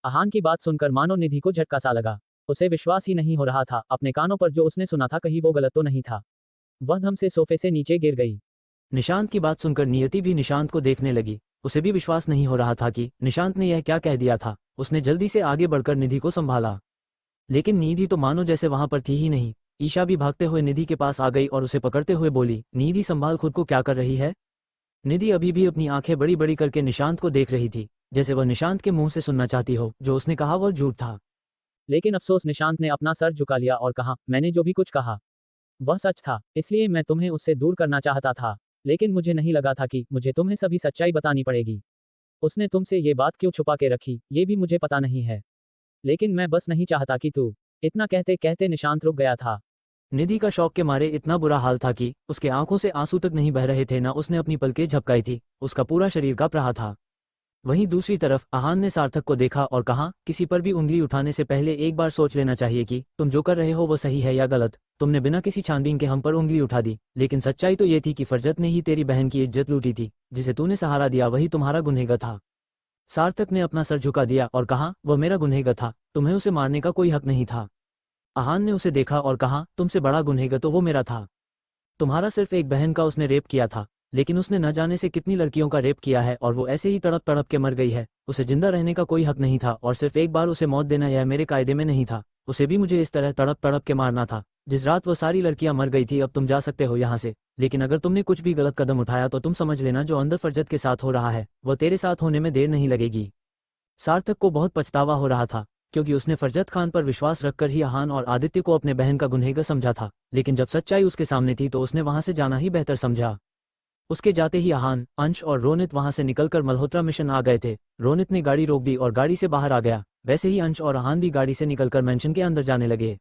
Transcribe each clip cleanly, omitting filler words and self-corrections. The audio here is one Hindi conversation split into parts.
आहान की बात सुनकर मानो निधि को झटका सा लगा। उसे विश्वास ही नहीं हो रहा था अपने कानों पर जो उसने सुना था, कहीं वो गलत तो नहीं था। वह धम से सोफे से नीचे गिर गई। निशांत की बात सुनकर नियति भी निशांत को देखने लगी। उसे भी विश्वास नहीं हो रहा था कि निशांत ने यह क्या कह दिया था। उसने जल्दी से आगे बढ़कर निधि को संभाला, लेकिन निधि तो मानो जैसे वहां पर थी ही नहीं। ईशा भी भागते हुए निधि के पास आ गई और उसे पकड़ते हुए बोली, निधि संभाल खुद को, क्या कर रही है। निधि अभी भी अपनी आंखें बड़ी बड़ी करके निशांत को देख रही थी, जैसे वह निशांत के मुंह से सुनना चाहती हो जो उसने कहा वह झूठ था। लेकिन अफसोस निशांत ने अपना सर झुका लिया और कहा, मैंने जो भी कुछ कहा वह सच था, इसलिए मैं तुम्हें उससे दूर करना चाहता था, लेकिन मुझे नहीं लगा था कि मुझे तुम्हें सभी सच्चाई बतानी पड़ेगी। उसने तुमसे ये बात क्यों छुपा के रखी, ये भी मुझे पता नहीं है, लेकिन मैं बस नहीं चाहता कि तू। इतना कहते कहते निशांत रुक गया था। निधि का शौक के मारे इतना बुरा हाल था कि उसके आंखों से आंसू तक नहीं बह रहे थे, न उसने अपनी पलकें झपकाई थी, उसका पूरा शरीर कांप रहा था। वहीं दूसरी तरफ आहान ने सार्थक को देखा और कहा, किसी पर भी उंगली उठाने से पहले एक बार सोच लेना चाहिए कि तुम जो कर रहे हो वो सही है या गलत। तुमने बिना किसी छानबीन के हम पर उंगली उठा दी, लेकिन सच्चाई तो ये थी कि फरजत ने ही तेरी बहन की इज्जत लूटी थी। जिसे तूने सहारा दिया वही तुम्हारा गुनहगार था। सार्थक ने अपना सर झुका दिया और कहा, वह मेरा गुनहगार था, तुम्हें उसे मारने का कोई हक नहीं था। आहान ने उसे देखा और कहा, तुमसे बड़ा गुनहगार तो वो मेरा था। तुम्हारा सिर्फ एक बहन का उसने रेप किया था, लेकिन उसने न जाने से कितनी लड़कियों का रेप किया है और वो ऐसे ही तड़प तड़प के मर गई है। उसे जिंदा रहने का कोई हक नहीं था और सिर्फ एक बार उसे मौत देना यह मेरे कायदे में नहीं था। उसे भी मुझे इस तरह तड़प तड़प के मारना था। जिस रात वो सारी लड़कियां मर गई थी, अब तुम जा सकते हो यहाँ से, लेकिन अगर तुमने कुछ भी गलत कदम उठाया तो तुम समझ लेना जो अंदर फरजत के साथ हो रहा है वो तेरे साथ होने में देर नहीं लगेगी। सार्थक को बहुत पछतावा हो रहा था, क्योंकि उसने फरजत खान पर विश्वास रखकर ही आहान और आदित्य को अपने बहन का गुनहगार समझा था, लेकिन जब सच्चाई उसके सामने थी तो उसने वहां से जाना ही बेहतर समझा। उसके जाते ही आहान, अंश और रोनित वहां से निकलकर मल्होत्रा मिशन आ गए थे। रोनित ने गाड़ी रोक दी और गाड़ी से बाहर आ गया। वैसे ही अंश और आहान भी गाड़ी से निकलकर मेंशन के अंदर जाने लगे।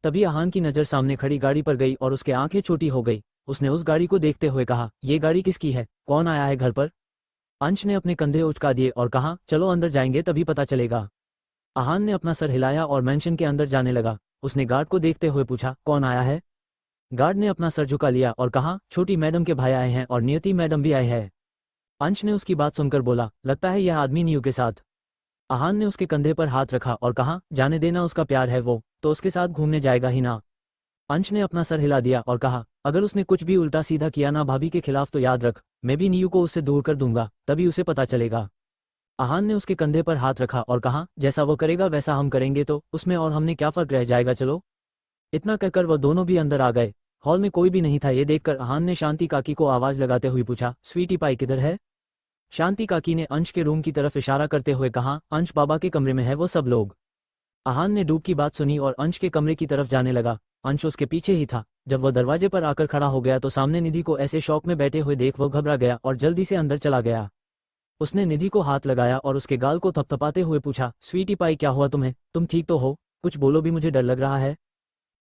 तभी आहान की नज़र सामने खड़ी गाड़ी पर गई और उसके आंखें छोटी हो गई। उसने उस गाड़ी को देखते हुए कहा, ये गाड़ी किसकी है, कौन आया है घर पर। अंश ने अपने कंधे उचका दिए और कहा, चलो अंदर जाएंगे तभी पता चलेगा। आहान ने अपना सर हिलाया और मेंशन के अंदर जाने लगा। उसने गार्ड को देखते हुए पूछा, कौन आया है। गार्ड ने अपना सर झुका लिया और कहा, छोटी मैडम के भाई आए हैं और नियति मैडम भी आए हैं। अंश ने उसकी बात सुनकर बोला, लगता है यह आदमी नीयू के साथ। आहान ने उसके कंधे पर हाथ रखा और कहा, जाने देना, उसका प्यार है वो तो उसके साथ घूमने जाएगा ही ना। अंश ने अपना सर हिला दिया और कहा, अगर उसने कुछ भी उल्टा सीधा किया ना भाभी के खिलाफ तो याद रख, मैं भी नीयू को उससे दूर कर दूंगा, तभी उसे पता चलेगा। आहान ने उसके कंधे पर हाथ रखा और कहा, जैसा वो करेगा वैसा हम करेंगे, तो उसमें और हमने क्या फर्क रह जाएगा, चलो। इतना कहकर वह दोनों भी अंदर आ गए। हॉल में कोई भी नहीं था। ये देखकर आहान ने शांति काकी को आवाज लगाते हुए पूछा, स्वीटी पाई किधर है। शांति काकी ने अंश के रूम की तरफ इशारा करते हुए कहा, अंश बाबा के कमरे में है वो सब लोग। आहान ने डूब की बात सुनी और अंश के कमरे की तरफ जाने लगा। अंश उसके पीछे ही था। जब वह दरवाजे पर आकर खड़ा हो गया तो सामने निधि को ऐसे शौक में बैठे हुए देख वह घबरा गया और जल्दी से अंदर चला गया। उसने निधि को हाथ लगाया और उसके गाल को थपथपाते हुए पूछा, स्वीटी पाई क्या हुआ तुम्हें, तुम ठीक तो हो, कुछ बोलो भी, मुझे डर लग रहा है।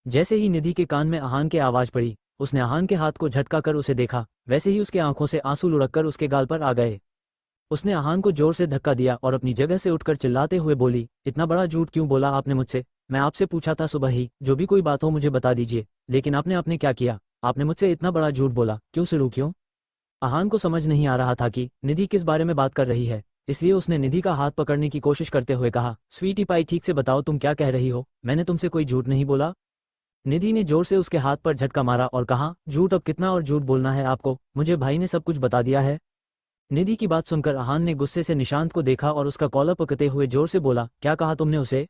जैसे ही निधि के कान में आहान के आवाज पड़ी, उसने आहान के हाथ को झटका कर उसे देखा। वैसे ही उसके आंखों से आंसू लुढ़ककर उसके गाल पर आ गए। उसने आहान को जोर से धक्का दिया और अपनी जगह से उठकर चिल्लाते हुए बोली, इतना बड़ा झूठ क्यों बोला आपने मुझसे। मैं आपसे पूछा था सुबह ही, जो भी कोई बात हो मुझे बता दीजिए, लेकिन आपने क्या किया, आपने मुझसे इतना बड़ा झूठ बोला, क्यों शुरू क्यों। आहान को समझ नहीं आ रहा था कि निधि किस बारे में बात कर रही है, इसलिए उसने निधि का हाथ पकड़ने की कोशिश करते हुए कहा, स्वीटी पाई ठीक से बताओ तुम क्या कह रही हो, मैंने तुमसे कोई झूठ नहीं बोला। निधि ने जोर से उसके हाथ पर झटका मारा और कहा, झूठ अब कितना और झूठ बोलना है आपको, मुझे भाई ने सब कुछ बता दिया है। निधि की बात सुनकर आहान ने गुस्से से निशांत को देखा और उसका कॉलर पकड़ते हुए जोर से बोला, क्या कहा तुमने उसे।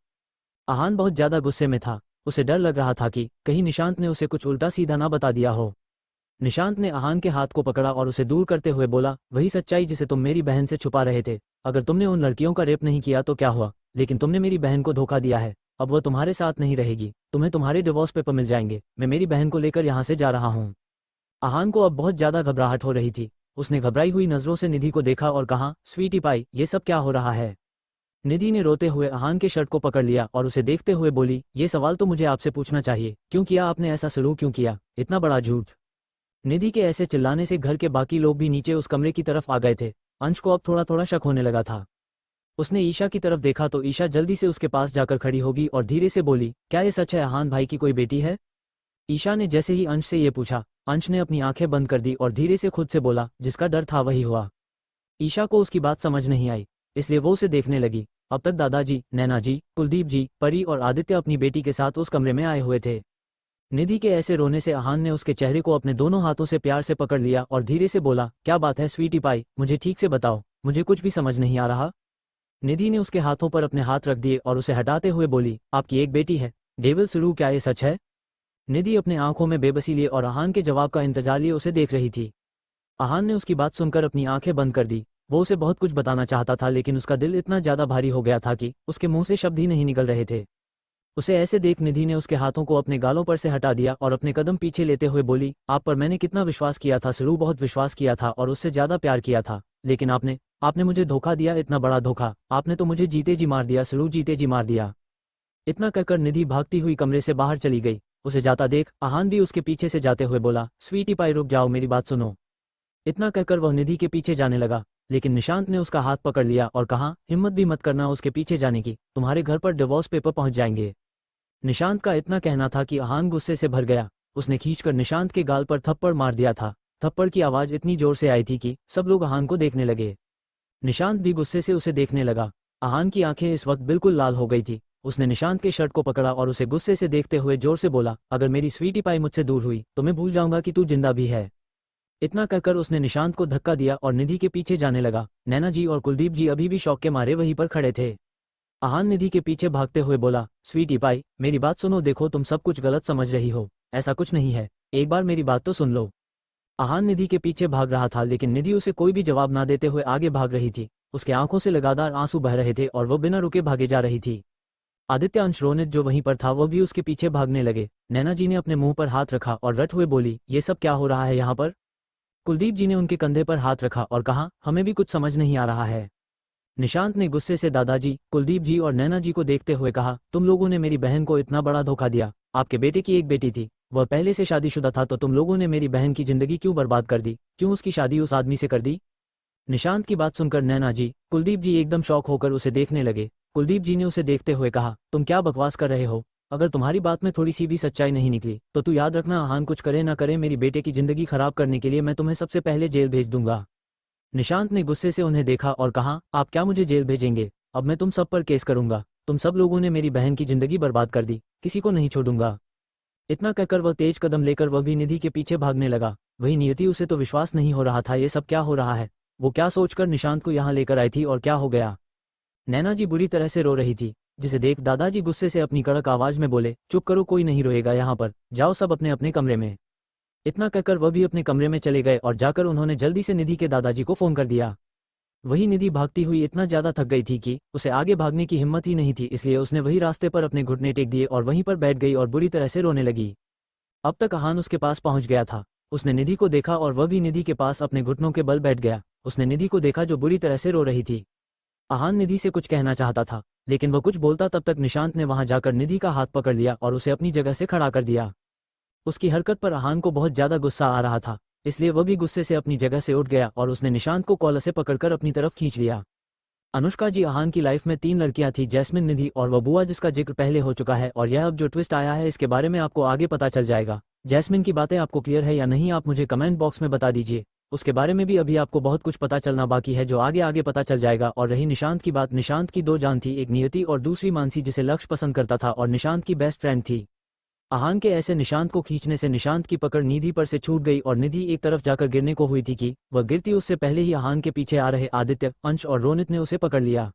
आहान बहुत ज्यादा गुस्से में था। उसे डर लग रहा था कि कहीं निशांत ने उसे कुछ उल्टा सीधा ना बता दिया हो। निशांत ने आहान के हाथ को पकड़ा और उसे दूर करते हुए बोला, वही सच्चाई जिसे तुम मेरी बहन से छुपा रहे थे। अगर तुमने उन लड़कियों का रेप नहीं किया तो क्या हुआ, लेकिन तुमने मेरी बहन को धोखा दिया है। अब वह तुम्हारे साथ नहीं रहेगी, तुम्हें तुम्हारे डिवोर्स पेपर मिल जाएंगे। मैं मेरी बहन को लेकर यहाँ से जा रहा हूँ। आहान को अब बहुत ज्यादा घबराहट हो रही थी। उसने घबराई हुई नजरों से निधि को देखा और कहा, स्वीटी पाई ये सब क्या हो रहा है। निधि ने रोते हुए आहान के शर्ट को पकड़ लिया और उसे देखते हुए बोली, ये सवाल तो मुझे आपसे पूछना चाहिए, क्यों किया आपने ऐसा सलूक, क्यों किया इतना बड़ा झूठ। निधि के ऐसे चिल्लाने से घर के बाकी लोग भी नीचे उस कमरे की तरफ आ गए थे। अंश को अब थोड़ा थोड़ा शक होने लगा था। उसने ईशा की तरफ देखा तो ईशा जल्दी से उसके पास जाकर खड़ी होगी और धीरे से बोली, क्या ये सच है आहान भाई की कोई बेटी है। ईशा ने जैसे ही अंश से ये पूछा, अंश ने अपनी आंखें बंद कर दी और धीरे से खुद से बोला, जिसका डर था वही हुआ। ईशा को उसकी बात समझ नहीं आई, इसलिए वो उसे देखने लगी। अब तक दादाजी, नैना जी, कुलदीप जी, परी और आदित्य अपनी बेटी के साथ उस कमरे में आए हुए थे। निधि के ऐसे रोने से आहान ने उसके चेहरे को अपने दोनों हाथों से प्यार से पकड़ लिया और धीरे से बोला, क्या बात है स्वीटी पाई, मुझे ठीक से बताओ, मुझे कुछ भी समझ नहीं आ रहा। निधि ने उसके हाथों पर अपने हाथ रख दिए और उसे हटाते हुए बोली, आपकी एक बेटी है, डेविल सुरू, क्या ये सच है? निधि अपने आंखों में बेबसी लिए और आहान के जवाब का इंतजार लिए उसे देख रही थी। आहान ने उसकी बात सुनकर अपनी आंखें बंद कर दी। वो उसे बहुत कुछ बताना चाहता था, लेकिन उसका दिल इतना ज्यादा भारी हो गया था कि उसके मुंह से शब्द ही नहीं निकल रहे थे। उसे ऐसे देख निधि ने उसके हाथों को अपने गालों पर से हटा दिया और अपने कदम पीछे लेते हुए बोली, आप पर मैंने कितना विश्वास किया था सुरू, बहुत विश्वास किया था और उससे ज्यादा प्यार किया था, लेकिन आपने आपने मुझे धोखा दिया, इतना बड़ा धोखा। आपने तो मुझे जीते जी मार दिया सुरू, जीते जी मार दिया। इतना कहकर निधि भागती हुई कमरे से बाहर चली गई। उसे जाता देख आहान भी उसके पीछे से जाते हुए बोला, स्वीटी पाई रुक जाओ, मेरी बात सुनो। इतना कहकर वह निधि के पीछे जाने लगा, लेकिन निशांत ने उसका हाथ पकड़ लिया और कहा, हिम्मत भी मत करना उसके पीछे जाने की, तुम्हारे घर पर डिवोर्स पेपर पहुंच जाएंगे। निशांत का इतना कहना था कि आहान गुस्से से भर गया। उसने खींचकर निशांत के गाल पर थप्पड़ मार दिया था। थप्पड़ की आवाज इतनी जोर से आई थी कि सब लोग आहान को देखने लगे। निशांत भी गुस्से से उसे देखने लगा। आहान की आंखें इस वक्त बिल्कुल लाल हो गई थी। उसने निशांत के शर्ट को पकड़ा और उसे गुस्से से देखते हुए जोर से बोला, अगर मेरी स्वीटी पाई मुझसे दूर हुई तो मैं भूल जाऊंगा कि तू जिंदा भी है। इतना कहकर उसने निशांत को धक्का दिया और निधि के पीछे जाने लगा। नैना जी और कुलदीप जी अभी भी शौक के मारे वहीं पर खड़े थे। आहान निधि के पीछे भागते हुए बोला, स्वीटी पाई मेरी बात सुनो, देखो तुम सब कुछ गलत समझ रही हो, ऐसा कुछ नहीं है, एक बार मेरी बात तो सुन लो। आहान निधि के पीछे भाग रहा था, लेकिन निधि उसे कोई भी जवाब ना देते हुए आगे भाग रही थी। उसके आंखों से लगातार आंसू बह रहे थे और वह बिना रुके भागे जा रही थी। आदित्य अंश रोनित जो वहीं पर था वह भी उसके पीछे भागने लगे। नैना जी ने अपने मुंह पर हाथ रखा और रट हुए बोली, ये सब क्या हो रहा है यहाँ पर? कुलदीप जी ने उनके कंधे पर हाथ रखा और कहा, हमें भी कुछ समझ नहीं आ रहा है। निशांत ने गुस्से से दादाजी, कुलदीप जी और नैना जी को देखते हुए कहा, तुम लोगों ने मेरी बहन को इतना बड़ा धोखा दिया। आपके बेटे की एक बेटी थी, वह पहले से शादीशुदा था, तो तुम लोगों ने मेरी बहन की जिंदगी क्यों बर्बाद कर दी? क्यों उसकी शादी उस आदमी से कर दी? निशांत की बात सुनकर नैना जी, कुलदीप जी एकदम शौक होकर उसे देखने लगे। कुलदीप जी ने उसे देखते हुए कहा, तुम क्या बकवास कर रहे हो? अगर तुम्हारी बात में थोड़ी सी भी सच्चाई नहीं निकली तो तू याद रखना, आहान कुछ करे ना करे, मेरी बेटे की जिंदगी खराब करने के लिए मैं तुम्हें सबसे पहले जेल भेज दूंगा। निशांत ने गुस्से से उन्हें देखा और कहा, आप क्या मुझे जेल भेजेंगे? अब मैं तुम सब पर केस करूंगा। तुम सब लोगों ने मेरी बहन की जिंदगी बर्बाद कर दी, किसी को नहीं छोड़ूंगा। इतना कहकर वह तेज कदम लेकर वह भी निधि के पीछे भागने लगा। वही नियति, उसे तो विश्वास नहीं हो रहा था, ये सब क्या हो रहा है? वो क्या सोचकर निशांत को यहाँ लेकर आई थी और क्या हो गया? नैना जी बुरी तरह से रो रही थी, जिसे देख दादाजी गुस्से से अपनी कड़क आवाज में बोले, चुप करो, कोई नहीं रोएगा यहाँ पर, जाओ सब अपने अपने कमरे में। इतना कहकर वह भी अपने कमरे में चले गए और जाकर उन्होंने जल्दी से निधि के दादाजी को फोन कर दिया। वही निधि भागती हुई इतना ज्यादा थक गई थी कि उसे आगे भागने की हिम्मत ही नहीं थी, इसलिए उसने वही रास्ते पर अपने घुटने टेक दिए और वहीं पर बैठ गई और बुरी तरह से रोने लगी। अब तक आहान उसके पास पहुंच गया था। उसने निधि को देखा और वह भी निधि के पास अपने घुटनों के बल बैठ गया। उसने निधि को देखा जो बुरी तरह से रो रही थी। आहान निधि से कुछ कहना चाहता था, लेकिन वह कुछ बोलता तब तक निशांत ने वहां जाकर निधि का हाथ पकड़ लिया और उसे अपनी जगह से खड़ा कर दिया। उसकी हरकत पर आहान को बहुत ज्यादा गुस्सा आ रहा था, इसलिए वह भी गुस्से से अपनी जगह से उठ गया और उसने निशांत को कॉलर से पकड़कर अपनी तरफ खींच लिया। अनुष्का जी, आहान की लाइफ में 3 लड़कियां थी, जैस्मिन, निधि और वह बुआ जिसका जिक्र पहले हो चुका है, और यह अब जो ट्विस्ट आया है इसके बारे में आपको आगे पता चल जाएगा। जैस्मिन की बातें आपको क्लियर है या नहीं, आप मुझे कमेंट बॉक्स में बता दीजिए। उसके बारे में भी अभी आपको बहुत कुछ पता चलना बाकी है, जो आगे आगे पता चल जाएगा। और रही निशांत की बात, निशांत की 2 जान थी, एक नियति और दूसरी मानसी, जिसे लक्ष्य पसंद करता था और निशांत की बेस्ट फ्रेंड थी। आहान के ऐसे निशांत को खींचने से निशांत की पकड़ निधि पर से छूट गई और निधि एक तरफ जाकर गिरने को हुई थी कि वह गिरती उससे पहले ही आहान के पीछे आ रहे आदित्य, अंश और रोनित ने उसे पकड़ लिया।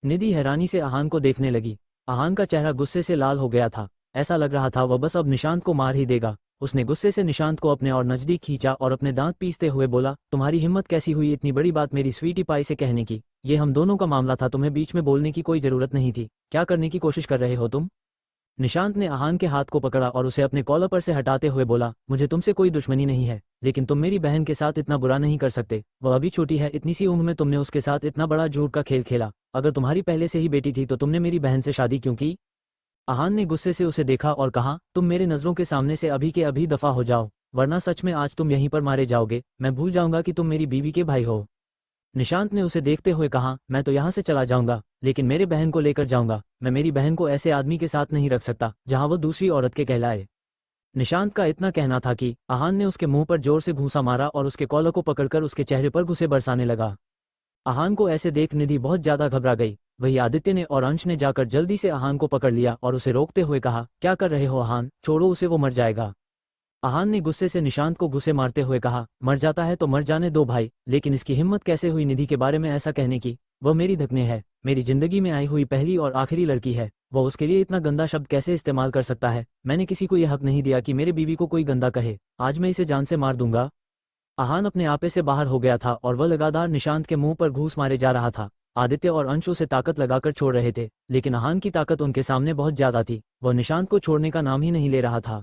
निधि हैरानी से आहान को देखने लगी। आहान का चेहरा गुस्से से लाल हो गया था, ऐसा लग रहा था वह बस अब निशांत को मार ही देगा। उसने गुस्से से निशांत को अपने और नजदीक खींचा और अपने दांत पीसते हुए बोला, तुम्हारी हिम्मत कैसी हुई इतनी बड़ी बात मेरी स्वीटी पाई से कहने की? ये हम दोनों का मामला था, तुम्हें बीच में बोलने की कोई जरूरत नहीं थी। क्या करने की कोशिश कर रहे हो तुम? निशांत ने आहान के हाथ को पकड़ा और उसे अपने कॉलर पर से हटाते हुए बोला, मुझे तुमसे कोई दुश्मनी नहीं है, लेकिन तुम मेरी बहन के साथ इतना बुरा नहीं कर सकते। वह अभी छोटी है, इतनी सी उम्र में तुमने उसके साथ इतना बड़ा झूठ का खेल खेला। अगर तुम्हारी पहले से ही बेटी थी तो तुमने मेरी बहन से शादी क्यों की? आहान ने गुस्से से उसे देखा और कहा, तुम मेरे नजरों के सामने से अभी के अभी दफा हो जाओ, वरना सच में आज तुम यहीं पर मारे जाओगे। मैं भूल जाऊंगा कि तुम मेरी बीवी के भाई हो। निशांत ने उसे देखते हुए कहा, मैं तो यहाँ से चला जाऊंगा, लेकिन मेरे बहन को लेकर जाऊंगा। मैं मेरी बहन को ऐसे आदमी के साथ नहीं रख सकता जहां वो दूसरी औरत के कहलाए। निशांत का इतना कहना था कि आहान ने उसके मुंह पर जोर से घूंसा मारा और उसके कॉलर को पकड़कर उसके चेहरे पर घुसे बरसाने लगा। आहान को ऐसे देख निधि बहुत ज्यादा घबरा गई। वही आदित्य ने और अंश ने जाकर जल्दी से आहान को पकड़ लिया और उसे रोकते हुए कहा, क्या कर रहे हो आहान, छोड़ो उसे, वो मर जाएगा। आहान ने गुस्से से निशांत को घुसे मारते हुए कहा, मर जाता है तो मर जाने दो भाई, लेकिन इसकी हिम्मत कैसे हुई निधि के बारे में ऐसा कहने की। वह मेरी धकने है, मेरी जिंदगी में आई हुई पहली और आखिरी लड़की है, वह उसके लिए इतना गंदा शब्द कैसे इस्तेमाल कर सकता है। मैंने किसी को यह हक नहीं दिया कि मेरे बीवी को कोई गंदा कहे। आज मैं इसे जान से मार दूंगा। आहान अपने आपे से बाहर हो गया था और वह लगातार निशांत के मुंह पर घूस मारे जा रहा था। आदित्य और अंश उसे ताकत लगाकर छोड़ रहे थे, लेकिन आहान की ताकत उनके सामने बहुत ज्यादा थी। वह निशांत को छोड़ने का नाम ही नहीं ले रहा था।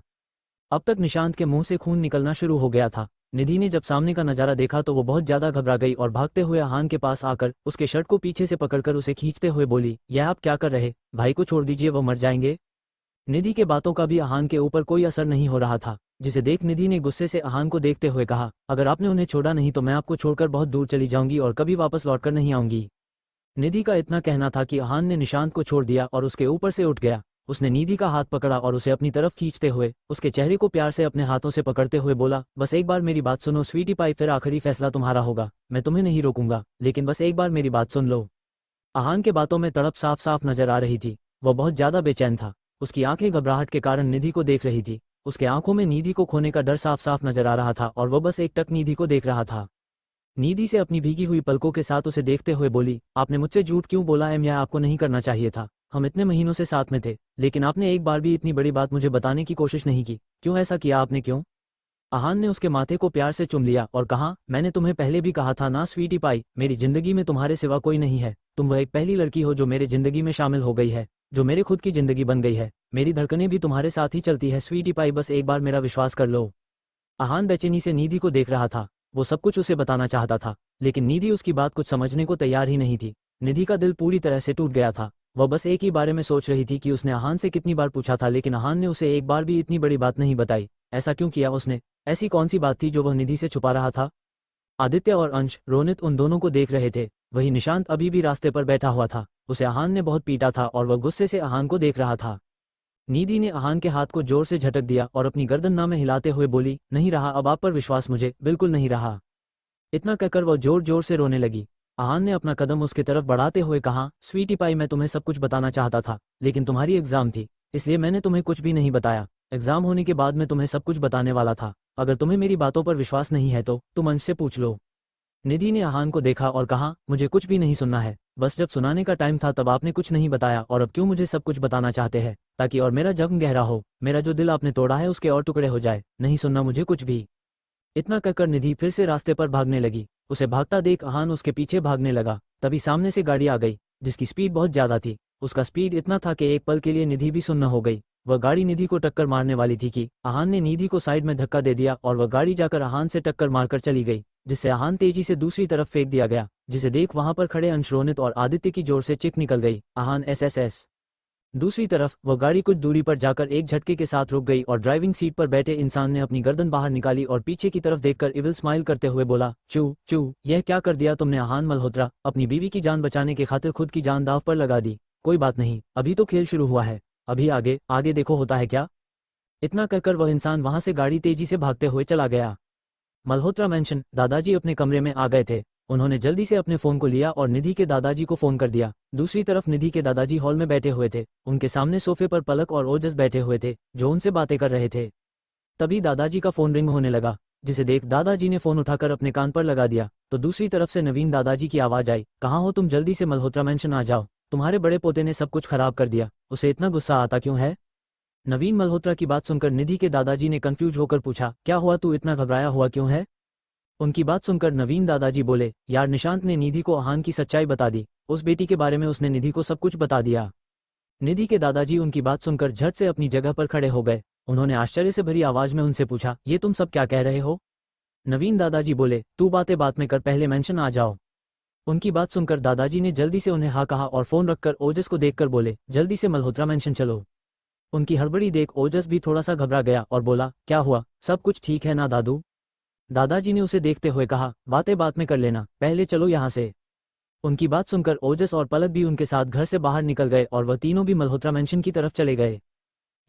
अब तक निशांत के मुंह से खून निकलना शुरू हो गया था। निधि ने जब सामने का नजारा देखा तो वो बहुत ज्यादा घबरा गई और भागते हुए आहान के पास आकर उसके शर्ट को पीछे से पकड़कर उसे खींचते हुए बोली, यह आप क्या कर रहे, भाई को छोड़ दीजिए, वो मर जाएंगे। निधि के बातों का भी आहान के ऊपर कोई असर नहीं हो रहा था, जिसे देख निधि ने गुस्से से आहान को देखते हुए कहा, अगर आपने उन्हें छोड़ा नहीं तो मैं आपको छोड़कर बहुत दूर चली जाऊंगी और कभी वापस लौटकर नहीं आऊंगी। निधि का इतना कहना था कि आहान ने निशांत को छोड़ दिया और उसके ऊपर से उठ गया। उसने निधि का हाथ पकड़ा और उसे अपनी तरफ खींचते हुए उसके चेहरे को प्यार से अपने हाथों से पकड़ते हुए बोला, बस एक बार मेरी बात सुनो स्वीटी पाई, फिर आखिरी फैसला तुम्हारा होगा। मैं तुम्हें नहीं रोकूंगा, लेकिन बस एक बार मेरी बात सुन लो। आहान के बातों में तड़प साफ साफ नजर आ रही थी। वह बहुत ज्यादा बेचैन था। उसकी आंखें घबराहट के कारण निधि को देख रही थी। उसके आंखों में निधि को खोने का डर साफ साफ नजर आ रहा था और वह बस एक टक निधि को देख रहा था। निधि से अपनी भीगी हुई पलकों के साथ उसे देखते हुए बोली, आपने मुझसे झूठ क्यों बोला एम, यह आपको नहीं करना चाहिए था। हम इतने महीनों से साथ में थे, लेकिन आपने एक बार भी इतनी बड़ी बात मुझे बताने की कोशिश नहीं की। क्यों ऐसा किया आपने, क्यों? आहान ने उसके माथे को प्यार से चुम लिया और कहा, मैंने तुम्हें पहले भी कहा था ना स्वीटी पाई, मेरी जिंदगी में तुम्हारे सिवा कोई नहीं है। तुम वह एक पहली लड़की हो जो मेरे जिंदगी में शामिल हो गई है, जो मेरे खुद की जिंदगी बन गई है। मेरी धड़कनें भी तुम्हारे साथ ही चलती है स्वीटी पाई, बस एक बार मेरा विश्वास कर लो। आहान बेचैनी से निधि को देख रहा था। वो सब कुछ उसे बताना चाहता था, लेकिन निधि उसकी बात कुछ समझने को तैयार ही नहीं थी। निधि का दिल पूरी तरह से टूट गया था। वह बस एक ही बारे में सोच रही थी कि उसने आहान से कितनी बार पूछा था, लेकिन आहान ने उसे एक बार भी इतनी बड़ी बात नहीं बताई। ऐसा क्यों किया उसने? ऐसी कौन सी बात थी जो वह निधि से छुपा रहा था? आदित्य और अंश, रोनित उन दोनों को देख रहे थे। वही निशांत अभी भी रास्ते पर बैठा हुआ था। उसे आहान ने बहुत पीटा था और वह गुस्से से आहान को देख रहा था। निधि ने आहान के हाथ को जोर से झटक दिया और अपनी गर्दन ना में हिलाते हुए बोली, नहीं रहा अब आप पर विश्वास, मुझे बिल्कुल नहीं रहा। इतना कहकर वह जोर जोर से रोने लगी। आहान ने अपना कदम उसके तरफ बढ़ाते हुए कहा, स्वीटी पाई, मैं तुम्हें सब कुछ बताना चाहता था, लेकिन तुम्हारी एग्जाम थी, इसलिए मैंने तुम्हें कुछ भी नहीं बताया। एग्जाम होने के बाद मैं तुम्हें सब कुछ बताने वाला था। अगर तुम्हें मेरी बातों पर विश्वास नहीं है तो तुम अंश से पूछ लो। निधि ने आहान को देखा और कहा, मुझे कुछ भी नहीं सुनना है। बस जब सुनाने का टाइम था तब आपने कुछ नहीं बताया, और अब क्यों मुझे सब कुछ बताना चाहते हैं, ताकि और मेरा जख्म गहरा हो, मेरा जो दिल आपने तोड़ा है उसके और टुकड़े हो जाए। नहीं सुनना मुझे कुछ भी। इतना कहकर निधि फिर से रास्ते पर भागने लगी। उसे भागता देख आहान उसके पीछे भागने लगा। तभी सामने से गाड़ी आ गई, जिसकी स्पीड बहुत ज्यादा थी। उसका स्पीड इतना था कि एक पल के लिए निधि भी सुन्न हो गई। वह गाड़ी निधि को टक्कर मारने वाली थी कि आहान ने निधि को साइड में धक्का दे दिया और वह गाड़ी जाकर आहान से टक्कर मारकर चली गई, जिससे आहान तेजी से दूसरी तरफ फेंक दिया गया, जिसे देख वहां पर खड़े अंश, रोनित और आदित्य की जोर से चिक निकल गई। आहान एसएसएस। दूसरी तरफ वह गाड़ी कुछ दूरी पर जाकर एक झटके के साथ रुक गई और ड्राइविंग सीट पर बैठे इंसान ने अपनी गर्दन बाहर निकाली और पीछे की तरफ देखकर इविल स्माइल करते हुए बोला, चू चू, यह क्या कर दिया तुमने आहान मल्होत्रा? अपनी बीवी की जान बचाने के खातिर खुद की जान दांव पर लगा दी। कोई बात नहीं, अभी तो खेल शुरू हुआ है, अभी आगे आगे देखो होता है क्या। इतना कहकर वह इंसान वहां से गाड़ी तेजी से भागते हुए चला गया। मल्होत्रा मैंशन। दादाजी अपने कमरे में आ गए थे। उन्होंने जल्दी से अपने फोन को लिया और निधि के दादाजी को फोन कर दिया। दूसरी तरफ निधि के दादाजी हॉल में बैठे हुए थे। उनके सामने सोफे पर पलक और ओजस बैठे हुए थे, जो उनसे बातें कर रहे थे। तभी दादाजी का फोन रिंग होने लगा, जिसे देख दादाजी ने फोन उठाकर अपने कान पर लगा दिया। तो दूसरी तरफ से नवीन दादाजी की आवाज आई, कहाँ हो तुम? जल्दी से मल्होत्रा मैंशन आ जाओ, तुम्हारे बड़े पोते ने सब कुछ खराब कर दिया। उसे इतना गुस्सा आता क्यों है? नवीन मल्होत्रा की बात सुनकर निधि के दादाजी ने कंफ्यूज होकर पूछा, क्या हुआ, तू इतना घबराया हुआ क्यों है? उनकी बात सुनकर नवीन दादाजी बोले, यार निशांत ने निधि को आहान की सच्चाई बता दी। उस बेटी के बारे में उसने निधि को सब कुछ बता दिया। निधि के दादाजी उनकी बात सुनकर झट से अपनी जगह पर खड़े हो गए। उन्होंने आश्चर्य से भरी आवाज में उनसे पूछा, ये तुम सब क्या कह रहे हो? नवीन दादाजी बोले, तू बातें बात में कर, पहले मेंशन आ जाओ। उनकी बात सुनकर दादाजी ने जल्दी से उन्हें हाँ कहा और फोन रखकर ओजस को देखकर बोले, जल्दी से मल्होत्रा मेंशन चलो। उनकी हड़बड़ी देख ओजस भी थोड़ा सा घबरा गया और बोला, क्या हुआ, सब कुछ ठीक है ना दादू? दादाजी ने उसे देखते हुए कहा, बातें बात में कर लेना, पहले चलो यहाँ से। उनकी बात सुनकर ओजस और पलक भी उनके साथ घर से बाहर निकल गए और वह तीनों भी मल्होत्रा मेंशन की तरफ चले गए।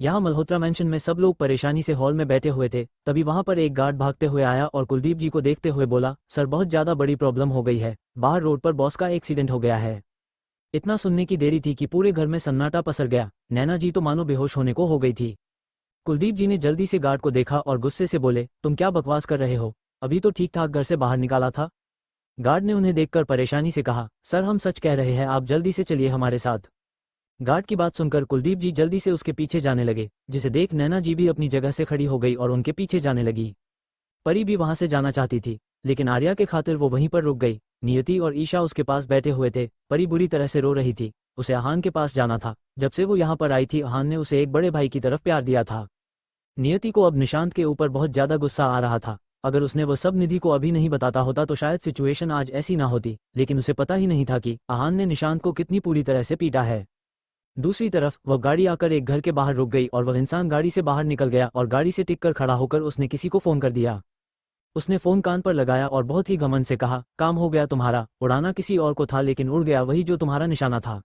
यहाँ मल्होत्रा मैंशन में सब लोग परेशानी से हॉल में बैठे हुए थे। तभी वहां पर एक गार्ड भागते हुए आया और कुलदीप जी को देखते हुए बोला, सर बहुत ज्यादा बड़ी प्रॉब्लम हो गई है, बाहर रोड पर बॉस का एक्सीडेंट हो गया है। इतना सुनने की देरी थी कि पूरे घर में सन्नाटा पसर गया। नैना जी तो मानो बेहोश होने को हो गई थी। कुलदीप जी ने जल्दी से गार्ड को देखा और गुस्से से बोले, तुम क्या बकवास कर रहे हो, अभी तो ठीक ठाक घर से बाहर निकाला था। गार्ड ने उन्हें देखकर परेशानी से कहा, सर हम सच कह रहे हैं, आप जल्दी से चलिए हमारे साथ। गार्ड की बात सुनकर कुलदीप जी जल्दी से उसके पीछे जाने लगे, जिसे देख नैना जी भी अपनी जगह से खड़ी हो गई और उनके पीछे जाने लगी। परी भी वहां से जाना चाहती थी, लेकिन आर्या के खातिर वो वहीं पर रुक गई। नियति और ईशा उसके पास बैठे हुए थे। परी बुरी तरह से रो रही थी, उसे आहान के पास जाना था। जब से वो यहाँ पर आई थी आहान ने उसे एक बड़े भाई की तरफ प्यार दिया था। नियति को अब निशांत के ऊपर बहुत ज्यादा गुस्सा आ रहा था। अगर उसने वो सब निधि को अभी नहीं बताता होता तो शायद सिचुएशन आज ऐसी ना होती, लेकिन उसे पता ही नहीं था कि आहान ने निशांत को कितनी पूरी तरह से पीटा है। दूसरी तरफ वह गाड़ी आकर एक घर के बाहर रुक गई और वह इंसान गाड़ी से बाहर निकल गया और गाड़ी से टिक कर खड़ा होकर उसने किसी को फोन कर दिया। उसने फोन कान पर लगाया और बहुत ही घमंड से कहा, काम हो गया तुम्हारा, उड़ाना किसी और को था लेकिन उड़ गया वही जो तुम्हारा निशाना था।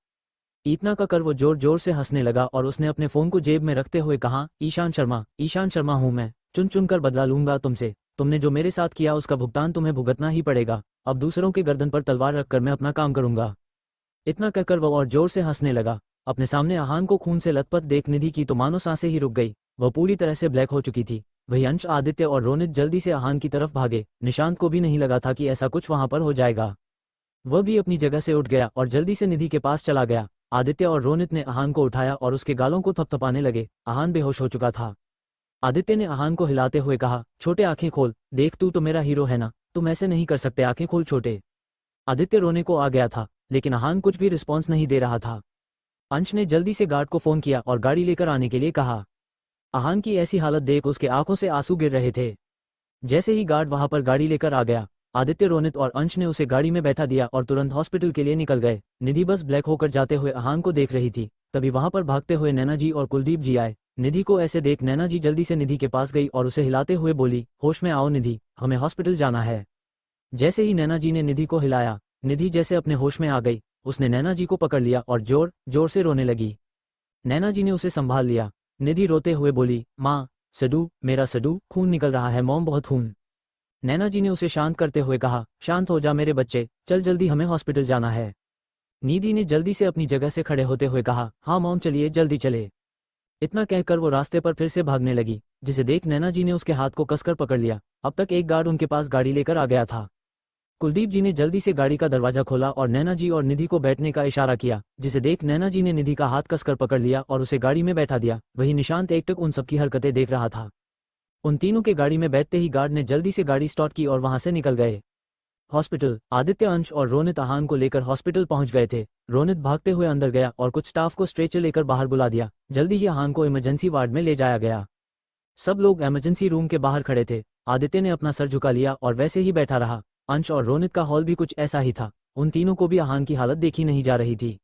इतना कहकर वो जोर जोर से हंसने लगा और उसने अपने फोन को जेब में रखते हुए कहा, ईशान शर्मा हूं मैं, चुन चुन कर बदला लूंगा तुमसे। तुमने जो मेरे साथ किया उसका भुगतान तुम्हें भुगतना ही पड़ेगा। अब दूसरों के गर्दन पर तलवार रखकर मैं अपना काम करूंगा। इतना कहकर वो और जोर से हंसने लगा। अपने सामने आहान को खून से लथपथ देख निधि की तो मानो सांसें ही रुक गई। वह पूरी तरह से ब्लैक हो चुकी थी। वही अंश, आदित्य और रोनित जल्दी से आहान की तरफ भागे। निशांत को भी नहीं लगा था कि ऐसा कुछ वहां पर हो जाएगा। वह भी अपनी जगह से उठ गया और जल्दी से निधि के पास चला गया। आदित्य और रोनित ने आहान को उठाया और उसके गालों को थपथपाने लगे। आहान बेहोश हो चुका था। आदित्य ने आहान को हिलाते हुए कहा, छोटे आंखें खोल, देख तू तो मेरा हीरो है ना, तुम ऐसे नहीं कर सकते, आंखें खोल छोटे। आदित्य रोने को आ गया था, लेकिन आहान कुछ भी रिस्पॉन्स नहीं दे रहा था। अंश ने जल्दी से गार्ड को फोन किया और गाड़ी लेकर आने के लिए कहा। आहान की ऐसी हालत देख उसके आंखों से आंसू गिर रहे थे। जैसे ही गार्ड वहां पर गाड़ी लेकर आ गया, आदित्य, रोनित और अंश ने उसे गाड़ी में बैठा दिया और तुरंत हॉस्पिटल के लिए निकल गए। निधि बस ब्लैक होकर जाते हुए आहान को देख रही थी। तभी वहां पर भागते हुए नैना जी और कुलदीप जी आए। निधि को ऐसे देख नैना जी जल्दी से निधि के पास गई और उसे हिलाते हुए बोली, होश में आओ निधि, हमें हॉस्पिटल जाना है। जैसे ही नैना जी ने निधि को हिलाया, निधि जैसे अपने होश में आ गई। उसने नैना जी को पकड़ लिया और जोर जोर से रोने लगी। नैना जी ने उसे संभाल लिया। निधि रोते हुए बोली, माँ, सडू, मेरा सडू, खून निकल रहा है मॉम, बहुत खून। नैना जी ने उसे शांत करते हुए कहा, शांत हो जा मेरे बच्चे, चल जल्दी हमें हॉस्पिटल जाना है। निधि ने जल्दी से अपनी जगह से खड़े होते हुए कहा, हाँ मॉम चलिए जल्दी चले। इतना कहकर वो रास्ते पर फिर से भागने लगी, जिसे देख नैना जी ने उसके हाथ को कसकर पकड़ लिया। अब तक एक गार्ड उनके पास गाड़ी लेकर आ गया था। कुलदीप जी ने जल्दी से गाड़ी का दरवाजा खोला और नैना जी और निधि को बैठने का इशारा किया, जिसे देख नैना जी ने निधि का हाथ कसकर पकड़ लिया और उसे गाड़ी में बैठा दिया। वही निशांत एकटक उन सबकी हरकतें देख रहा था। उन तीनों के गाड़ी में बैठते ही गार्ड ने जल्दी से गाड़ी स्टार्ट की और वहां से निकल गए। हॉस्पिटल, आदित्य, अंश और रोनित आहान को लेकर हॉस्पिटल पहुंच गए थे। रोनित भागते हुए अंदर गया और कुछ स्टाफ को स्ट्रेचर लेकर बाहर बुला दिया। जल्दी ही आहान को इमरजेंसी वार्ड में ले जाया गया। सब लोग इमरजेंसी रूम के बाहर खड़े थे। आदित्य ने अपना सर झुका लिया और वैसे ही बैठा रहा। अंश और रोनित का हॉल भी कुछ ऐसा ही था। उन तीनों को भी आहान की हालत देखी नहीं जा रही थी।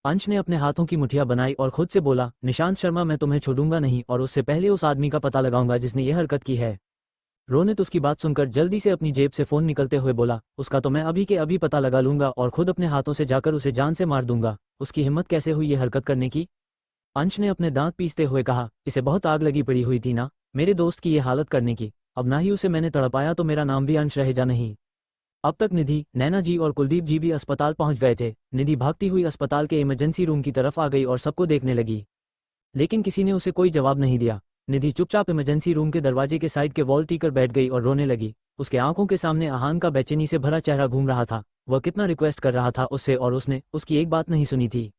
अंश ने अपने हाथों की मुठ्ठियां बनाई और खुद से बोला, निशांत शर्मा, मैं तुम्हें छोड़ूंगा नहीं और उससे पहले उस आदमी का पता लगाऊंगा जिसने ये हरकत की है। रोनित उसकी बात सुनकर जल्दी से अपनी जेब से फोन निकलते हुए बोला, उसका तो मैं अभी के अभी पता लगा लूंगा और खुद अपने हाथों से जाकर उसे जान से मार दूंगा। उसकी हिम्मत कैसे हुई ये हरकत करने की। अंश ने अपने दांत पीसते हुए कहा, इसे बहुत आग लगी पड़ी हुई थी ना मेरे दोस्त की ये हालत करने की। अब ना ही उसे मैंने तड़पाया तो मेरा नाम भी अंश रहेगा नहीं। अब तक निधि, नैना जी और कुलदीप जी भी अस्पताल पहुंच गए थे। निधि भागती हुई अस्पताल के इमरजेंसी रूम की तरफ आ गई और सबको देखने लगी, लेकिन किसी ने उसे कोई जवाब नहीं दिया। निधि चुपचाप इमरजेंसी रूम के दरवाजे के साइड के वॉल टीकर बैठ गई और रोने लगी। उसके आंखों के सामने आहान का बेचैनी से भरा चेहरा घूम रहा था। वह कितना रिक्वेस्ट कर रहा था उससे और उसने उसकी एक बात नहीं सुनी थी।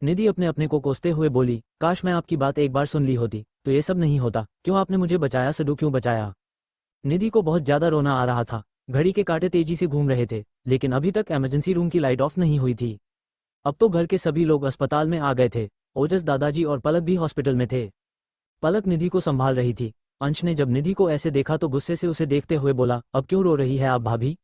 निधि अपने अपने को कोसते हुए बोली, काश मैं आपकी बात एक बार सुन ली होती तो ये सब नहीं होता। क्यों आपने मुझे बचाया सडू, क्यों बचाया। निधि को बहुत ज्यादा रोना आ रहा था। घड़ी के कांटे तेजी से घूम रहे थे, लेकिन अभी तक इमरजेंसी रूम की लाइट ऑफ नहीं हुई थी। अब तो घर के सभी लोग अस्पताल में आ गए थे। ओजस, दादाजी और पलक भी हॉस्पिटल में थे। पलक निधि को संभाल रही थी। अंश ने जब निधि को ऐसे देखा तो गुस्से से उसे देखते हुए बोला, अब क्यों रो रही है आप भाभी।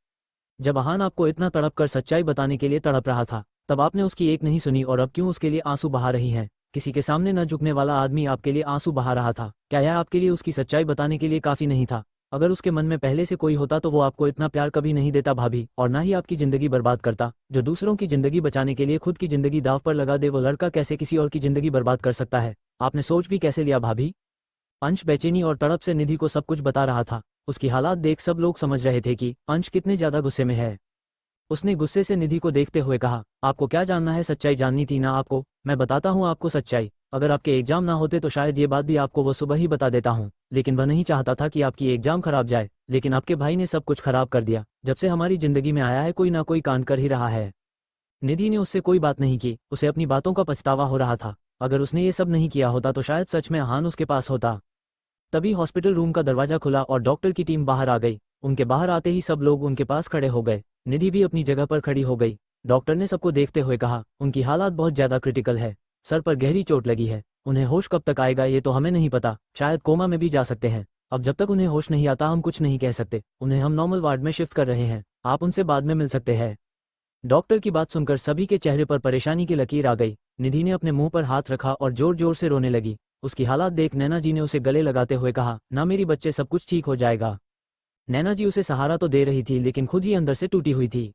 जब आहान आपको इतना तड़प कर सच्चाई बताने के लिए तड़प रहा था तब आपने उसकी एक नहीं सुनी और अब क्यों उसके लिए आंसू बहा रही हैं। किसी के सामने न झुकने वाला आदमी आपके लिए आंसू बहा रहा था। क्या यह आपके लिए उसकी सच्चाई बताने के लिए काफी नहीं था। अगर उसके मन में पहले से कोई होता तो वो आपको इतना प्यार कभी नहीं देता भाभी, और ना ही आपकी जिंदगी बर्बाद करता। जो दूसरों की जिंदगी बचाने के लिए खुद की जिंदगी दांव पर लगा दे, वो लड़का कैसे किसी और की जिंदगी बर्बाद कर सकता है? आपने सोच भी कैसे लिया भाभी? अंश बेचैनी और तड़प से निधि को सब कुछ बता रहा था। उसकी हालात देख सब लोग समझ रहे थे कि अंश कितने ज्यादा गुस्से में है। उसने गुस्से से निधि को देखते हुए कहा, आपको क्या जानना है? सच्चाई जाननी थी ना आपको? मैं बताता हूँ आपको सच्चाई। अगर आपके एग्जाम ना होते तो शायद ये बात भी आपको वो सुबह ही बता देता हूँ, लेकिन वह नहीं चाहता था कि आपकी एग्जाम खराब जाए। लेकिन आपके भाई ने सब कुछ खराब कर दिया। जब से हमारी जिंदगी में आया है कोई ना कोई कांड कर ही रहा है। निधि ने उससे कोई बात नहीं की। उसे अपनी बातों का पछतावा हो रहा था। अगर उसने ये सब नहीं किया होता तो शायद सच में आहान उसके पास होता। तभी हॉस्पिटल रूम का दरवाजा खुला और डॉक्टर की टीम बाहर आ गई। उनके बाहर आते ही सब लोग उनके पास खड़े हो गए। निधि भी अपनी जगह पर खड़ी हो गई। डॉक्टर ने सबको देखते हुए कहा, उनकी हालात बहुत ज्यादा क्रिटिकल है। सर पर गहरी चोट लगी है। उन्हें होश कब तक आएगा ये तो हमें नहीं पता, शायद कोमा में भी जा सकते हैं। अब जब तक उन्हें होश नहीं आता हम कुछ नहीं कह सकते। उन्हें हम नॉर्मल वार्ड में शिफ्ट कर रहे हैं, आप उनसे बाद में मिल सकते हैं। डॉक्टर की बात सुनकर सभी के चेहरे पर परेशानी की लकीर आ गई। निधि ने अपने मुंह पर हाथ रखा और जोर जोर से रोने लगी। उसकी हालात देख नैना जी ने उसे गले लगाते हुए कहा, ना मेरी बच्चे, सब कुछ ठीक हो जाएगा। नैना जी उसे सहारा तो दे रही थी लेकिन खुद ही अंदर से टूटी हुई थी।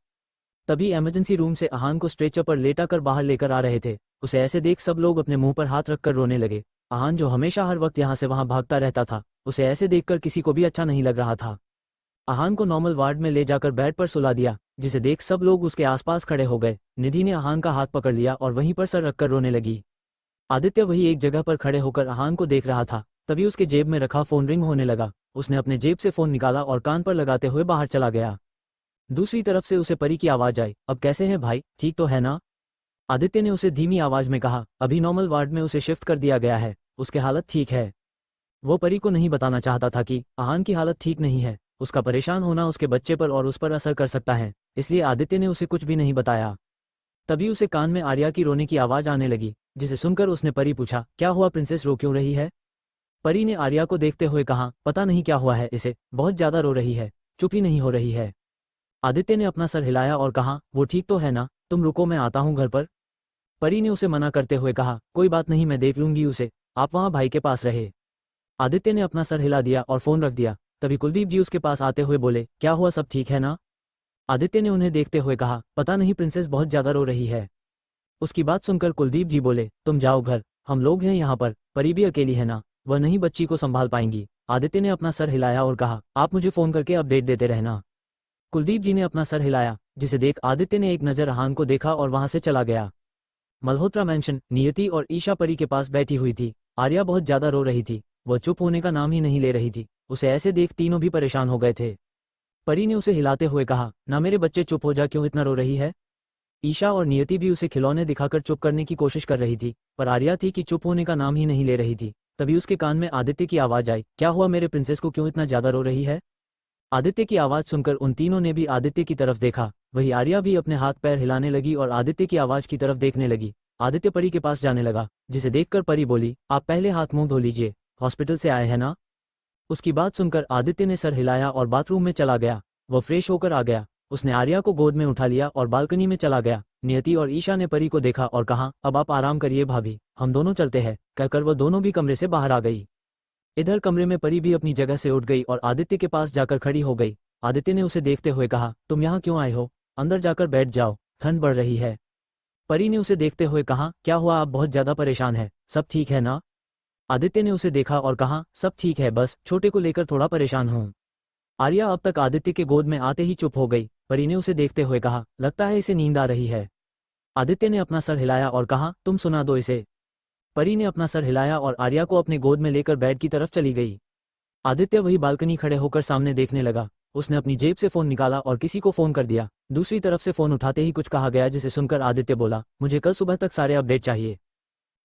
तभी इमरजेंसी रूम से आहान को स्ट्रेचर पर लेटा कर बाहर लेकर आ रहे थे। उसे ऐसे देख सब लोग अपने मुंह पर हाथ रखकर रोने लगे। आहान जो हमेशा हर वक्त यहाँ से वहां भागता रहता था, उसे ऐसे देखकर किसी को भी अच्छा नहीं लग रहा था। आहान को नॉर्मल वार्ड में ले जाकर बेड पर सुला दिया, जिसे देख सब लोग उसके आसपास खड़े हो गए। निधि ने आहान का हाथ पकड़ लिया और वहीं पर सर रखकर रोने लगी। आदित्य वही एक जगह पर खड़े होकर आहान को देख रहा था। तभी उसके जेब में रखा फोन रिंग होने लगा। उसने अपने जेब से फोन निकाला और कान पर लगाते हुए बाहर चला गया। दूसरी तरफ से उसे परी की आवाज आई, अब कैसे हैं भाई, ठीक तो है ना? आदित्य ने उसे धीमी आवाज में कहा, अभी नॉर्मल वार्ड में उसे शिफ्ट कर दिया गया है, उसके हालत ठीक है। वो परी को नहीं बताना चाहता था कि आहान की हालत ठीक नहीं है। उसका परेशान होना उसके बच्चे पर और उस पर असर कर सकता है, इसलिए आदित्य ने उसे कुछ भी नहीं बताया। तभी उसे कान में आर्या की रोने की आवाज आने लगी, जिसे सुनकर उसने परी पूछा, क्या हुआ प्रिंसेस, रो क्यों रही है? परी ने आर्या को देखते हुए कहा, पता नहीं क्या हुआ है इसे, बहुत ज्यादा रो रही है, चुप ही नहीं हो रही है। आदित्य ने अपना सर हिलाया और कहा, वो ठीक तो है ना, तुम रुको मैं आता हूँ घर पर। परी ने उसे मना करते हुए कहा, कोई बात नहीं मैं देख लूंगी उसे, आप वहाँ भाई के पास रहे। आदित्य ने अपना सर हिला दिया और फोन रख दिया। तभी कुलदीप जी उसके पास आते हुए बोले, क्या हुआ, सब ठीक है ना? आदित्य ने उन्हें देखते हुए कहा, पता नहीं प्रिंसेस बहुत ज्यादा रो रही है। उसकी बात सुनकर कुलदीप जी बोले, तुम जाओ घर, हम लोग हैं यहाँ पर, परी भी अकेली है ना, वह नहीं बच्ची को संभाल पाएंगी। आदित्य ने अपना सर हिलाया और कहा, आप मुझे फोन करके अपडेट देते रहना। कुलदीप जी ने अपना सर हिलाया, जिसे देख आदित्य ने एक नजर आहान को देखा और वहां से चला गया। मल्होत्रा मैंशन, नियति और ईशा परी के पास बैठी हुई थी। आर्या बहुत ज्यादा रो रही थी, वह चुप होने का नाम ही नहीं ले रही थी। उसे ऐसे देख तीनों भी परेशान हो गए थे। परी ने उसे हिलाते हुए कहा, ना मेरे बच्चे चुप हो जा, क्यों इतना रो रही है? ईशा और नियति भी उसे खिलौने दिखाकर चुप करने की कोशिश कर रही थी, पर आर्या थी कि चुप होने का नाम ही नहीं ले रही थी। तभी उसके कान में आदित्य की आवाज आई, क्या हुआ मेरे प्रिंसेस को, क्यों इतना ज्यादा रो रही है? आदित्य की आवाज सुनकर उन तीनों ने भी आदित्य की तरफ देखा। वही आर्या भी अपने हाथ पैर हिलाने लगी और आदित्य की आवाज की तरफ देखने लगी। आदित्य परी के पास जाने लगा, जिसे देखकर परी बोली, आप पहले हाथ मुंह धो लीजिए, हॉस्पिटल से आए हैं ना? उसकी बात सुनकर आदित्य ने सर हिलाया और बाथरूम में चला गया। वह फ्रेश होकर आ गया। उसने आर्या को गोद में उठा लिया और बालकनी में चला गया। नियति और ईशा ने परी को देखा और कहा, अब आप आराम करिए भाभी, हम दोनों चलते हैं, कहकर वह दोनों भी कमरे से बाहर आ गई। इधर कमरे में परी भी अपनी जगह से उठ गई और आदित्य के पास जाकर खड़ी हो गई। आदित्य ने उसे देखते हुए कहा, तुम यहाँ क्यों आए हो? अंदर जाकर बैठ जाओ, ठंड बढ़ रही है। परी ने उसे देखते हुए कहा, क्या हुआ, आप बहुत ज्यादा परेशान है, सब ठीक है ना? आदित्य ने उसे देखा और कहा, सब ठीक है, बस छोटे को लेकर थोड़ा परेशान हूँ। आर्या अब तक आदित्य के गोद में आते ही चुप हो गई। परी ने उसे देखते हुए कहा, लगता है इसे नींद आ रही है। आदित्य ने अपना सर हिलाया और कहा, तुम सुना दो इसे। परी ने अपना सर हिलाया और आर्या को अपने गोद में लेकर बेड की तरफ चली गई। आदित्य वही बालकनी खड़े होकर सामने देखने लगा। उसने अपनी जेब से फोन निकाला और किसी को फोन कर दिया। दूसरी तरफ से फोन उठाते ही कुछ कहा गया, जिसे सुनकर आदित्य बोला, मुझे कल सुबह तक सारे अपडेट चाहिए।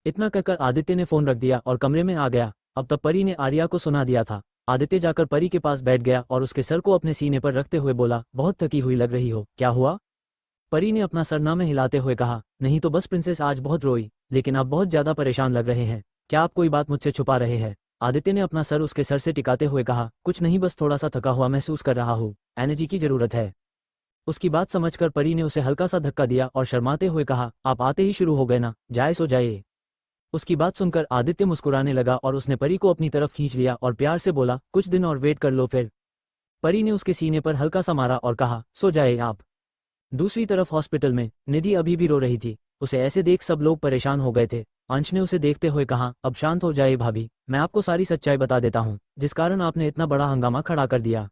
इतना कहकर आदित्य ने फोन रख दिया और कमरे में आ गया। अब तक परी ने आर्या को सुना दिया था। आदित्य जाकर परी के पास बैठ गया और उसके सर को अपने सीने पर रखते हुए बोला, बहुत थकी हुई लग रही हो, क्या हुआ? परी ने अपना सरना में हिलाते हुए कहा, नहीं तो बस प्रिंसेस आज बहुत रोई, लेकिन आप बहुत ज्यादा परेशान लग रहे हैं, क्या आप कोई बात मुझसे छुपा रहे हैं? आदित्य ने अपना सर उसके सर से टिकाते हुए कहा, कुछ नहीं, बस थोड़ा सा थका हुआ महसूस कर रहा हूँ, एनर्जी की जरूरत है। उसकी बात समझकर परी ने उसे हल्का सा धक्का दिया और शर्माते हुए कहा, आप आते ही शुरू हो गए ना, जाए सो जाइए। उसकी बात सुनकर आदित्य मुस्कुराने लगा और उसने परी को अपनी तरफ खींच लिया और प्यार से बोला, कुछ दिन और वेट कर लो, फिर परी ने उसके सीने पर हल्का सा मारा और कहा, सो जाए आप। दूसरी तरफ हॉस्पिटल में निधि अभी भी रो रही थी। उसे ऐसे देख सब लोग परेशान हो गए थे। अंश ने उसे देखते हुए कहा, अब शांत हो जाए भाभी, मैं आपको सारी सच्चाई बता देता हूँ जिस कारण आपने इतना बड़ा हंगामा खड़ा कर दिया।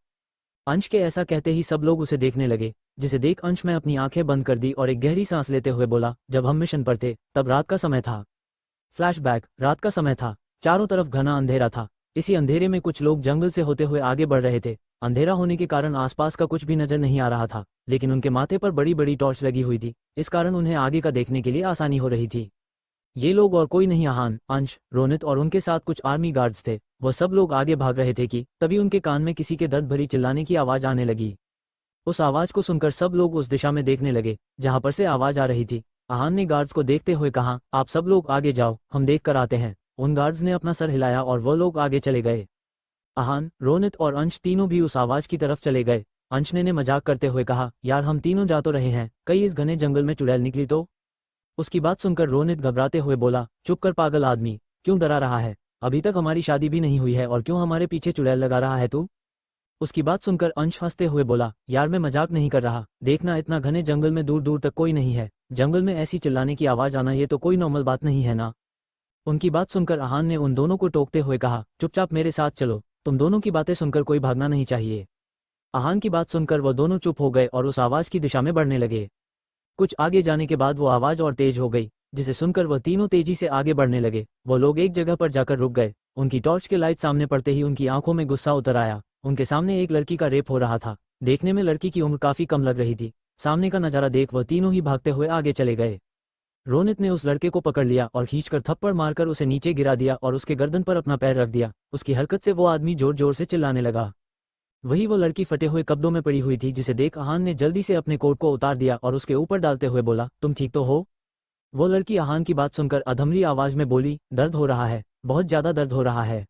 अंश के ऐसा कहते ही सब लोग उसे देखने लगे, जिसे देख अंश में अपनी आंखें बंद कर दी और एक गहरी सांस लेते हुए बोला, जब हम मिशन पर थे तब रात का समय था। फ्लैशबैक, रात का समय था। चारों तरफ घना अंधेरा था। इसी अंधेरे में कुछ लोग जंगल से होते हुए आगे बढ़ रहे थे। अंधेरा होने के कारण आसपास का कुछ भी नजर नहीं आ रहा था, लेकिन उनके माथे पर बड़ी बड़ी टॉर्च लगी हुई थी, इस कारण उन्हें आगे का देखने के लिए आसानी हो रही थी। ये लोग और कोई नहीं आहान, अंश, रोनित और उनके साथ कुछ आर्मी गार्ड्स थे। वह सब लोग आगे भाग रहे थे कि तभी उनके कान में किसी के दर्द भरी चिल्लाने की आवाज आने लगी। उस आवाज को सुनकर सब लोग उस दिशा में देखने लगे जहां पर से आवाज आ रही थी। आहान ने गार्ड्स को देखते हुए कहा, आप सब लोग आगे जाओ, हम देख कर आते हैं। उन गार्ड्स ने अपना सर हिलाया और वो लोग आगे चले गए। आहान, रोनित और अंश तीनों भी उस आवाज की तरफ चले गए। अंश ने मजाक करते हुए कहा, यार हम तीनों जा तो रहे हैं, कहीं इस घने जंगल में चुड़ैल निकली तो। उसकी बात सुनकर रोनित घबराते हुए बोला, चुप कर पागल आदमी, क्यों डरा रहा है? अभी तक हमारी शादी भी नहीं हुई है और क्यों हमारे पीछे चुड़ैल लगा रहा है तू? उसकी बात सुनकर अंश हंसते हुए बोला, यार मैं मजाक नहीं कर रहा, देखना इतना घने जंगल में दूर दूर तक कोई नहीं है, जंगल में ऐसी चिल्लाने की आवाज आना ये तो कोई नॉर्मल बात नहीं है ना। उनकी बात सुनकर आहान ने उन दोनों को टोकते हुए कहा, चुपचाप मेरे साथ चलो, तुम दोनों की बातें सुनकर कोई भागना नहीं चाहिए। आहान की बात सुनकर वह दोनों चुप हो गए और उस आवाज की दिशा में बढ़ने लगे। कुछ आगे जाने के बाद वो आवाज और तेज हो गई, जिसे सुनकर वह तीनों तेजी से आगे बढ़ने लगे। वो लोग एक जगह पर जाकर रुक गए। उनकी टॉर्च के लाइट सामने पड़ते ही उनकी आंखों में गुस्सा उतर आया। उनके सामने एक लड़की का रेप हो रहा था। देखने में लड़की की उम्र काफी कम लग रही थी। सामने का नजारा देख वह तीनों ही भागते हुए आगे चले गए। रोनित ने उस लड़के को पकड़ लिया और खींचकर थप्पड़ मारकर उसे नीचे गिरा दिया और उसके गर्दन पर अपना पैर रख दिया। उसकी हरकत से वो आदमी जोर जोर से चिल्लाने लगा। वही वो लड़की फटे हुए कपड़ों में पड़ी हुई थी, जिसे देख आहान ने जल्दी से अपने कोट को उतार दिया और उसके ऊपर डालते हुए बोला, तुम ठीक तो हो? वो लड़की आहान की बात सुनकर अधमरी आवाज में बोली, दर्द हो रहा है, बहुत ज्यादा दर्द हो रहा है।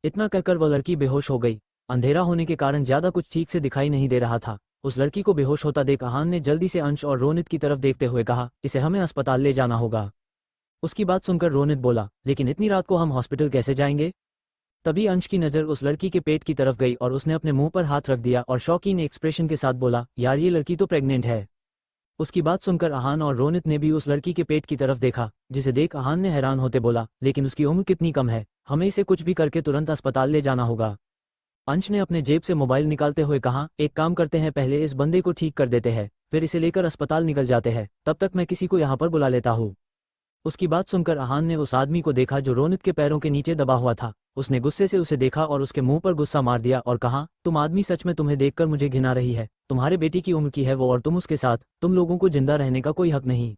इतना कहकर वो लड़की बेहोश हो गई। अंधेरा होने के कारण ज्यादा कुछ ठीक से दिखाई नहीं दे रहा था। उस लड़की को बेहोश होता देख आहान ने जल्दी से अंश और रोनित की तरफ देखते हुए कहा, इसे हमें अस्पताल ले जाना होगा। उसकी बात सुनकर रोनित बोला, लेकिन इतनी रात को हम हॉस्पिटल कैसे जाएंगे? तभी अंश की नज़र उस लड़की के पेट की तरफ गई और उसने अपने मुंह पर हाथ रख दिया और शौकीन एक्सप्रेशन के साथ बोला, यार ये लड़की तो प्रेग्नेंट है। उसकी बात सुनकर आहान और रोनित ने भी उस लड़की के पेट की तरफ देखा, जिसे देख आहान ने हैरान होते बोला, लेकिन उसकी उम्र कितनी कम है, हमें इसे कुछ भी करके तुरंत अस्पताल ले जाना होगा। अंश ने अपने जेब से मोबाइल निकालते हुए कहा, एक काम करते हैं, पहले इस बंदे को ठीक कर देते हैं, फिर इसे लेकर अस्पताल निकल जाते हैं, तब तक मैं किसी को यहाँ पर बुला लेता हूँ। उसकी बात सुनकर आहान ने उस आदमी को देखा जो रोनित के पैरों के नीचे दबा हुआ था। उसने गुस्से से उसे देखा और उसके मुंह पर गुस्सा मार दिया और कहा, तुम आदमी, सच में तुम्हें देखकर मुझे घिना रही है। तुम्हारे बेटी की उम्र की है वो और तुम उसके साथ, तुम लोगों को जिंदा रहने का कोई हक नहीं।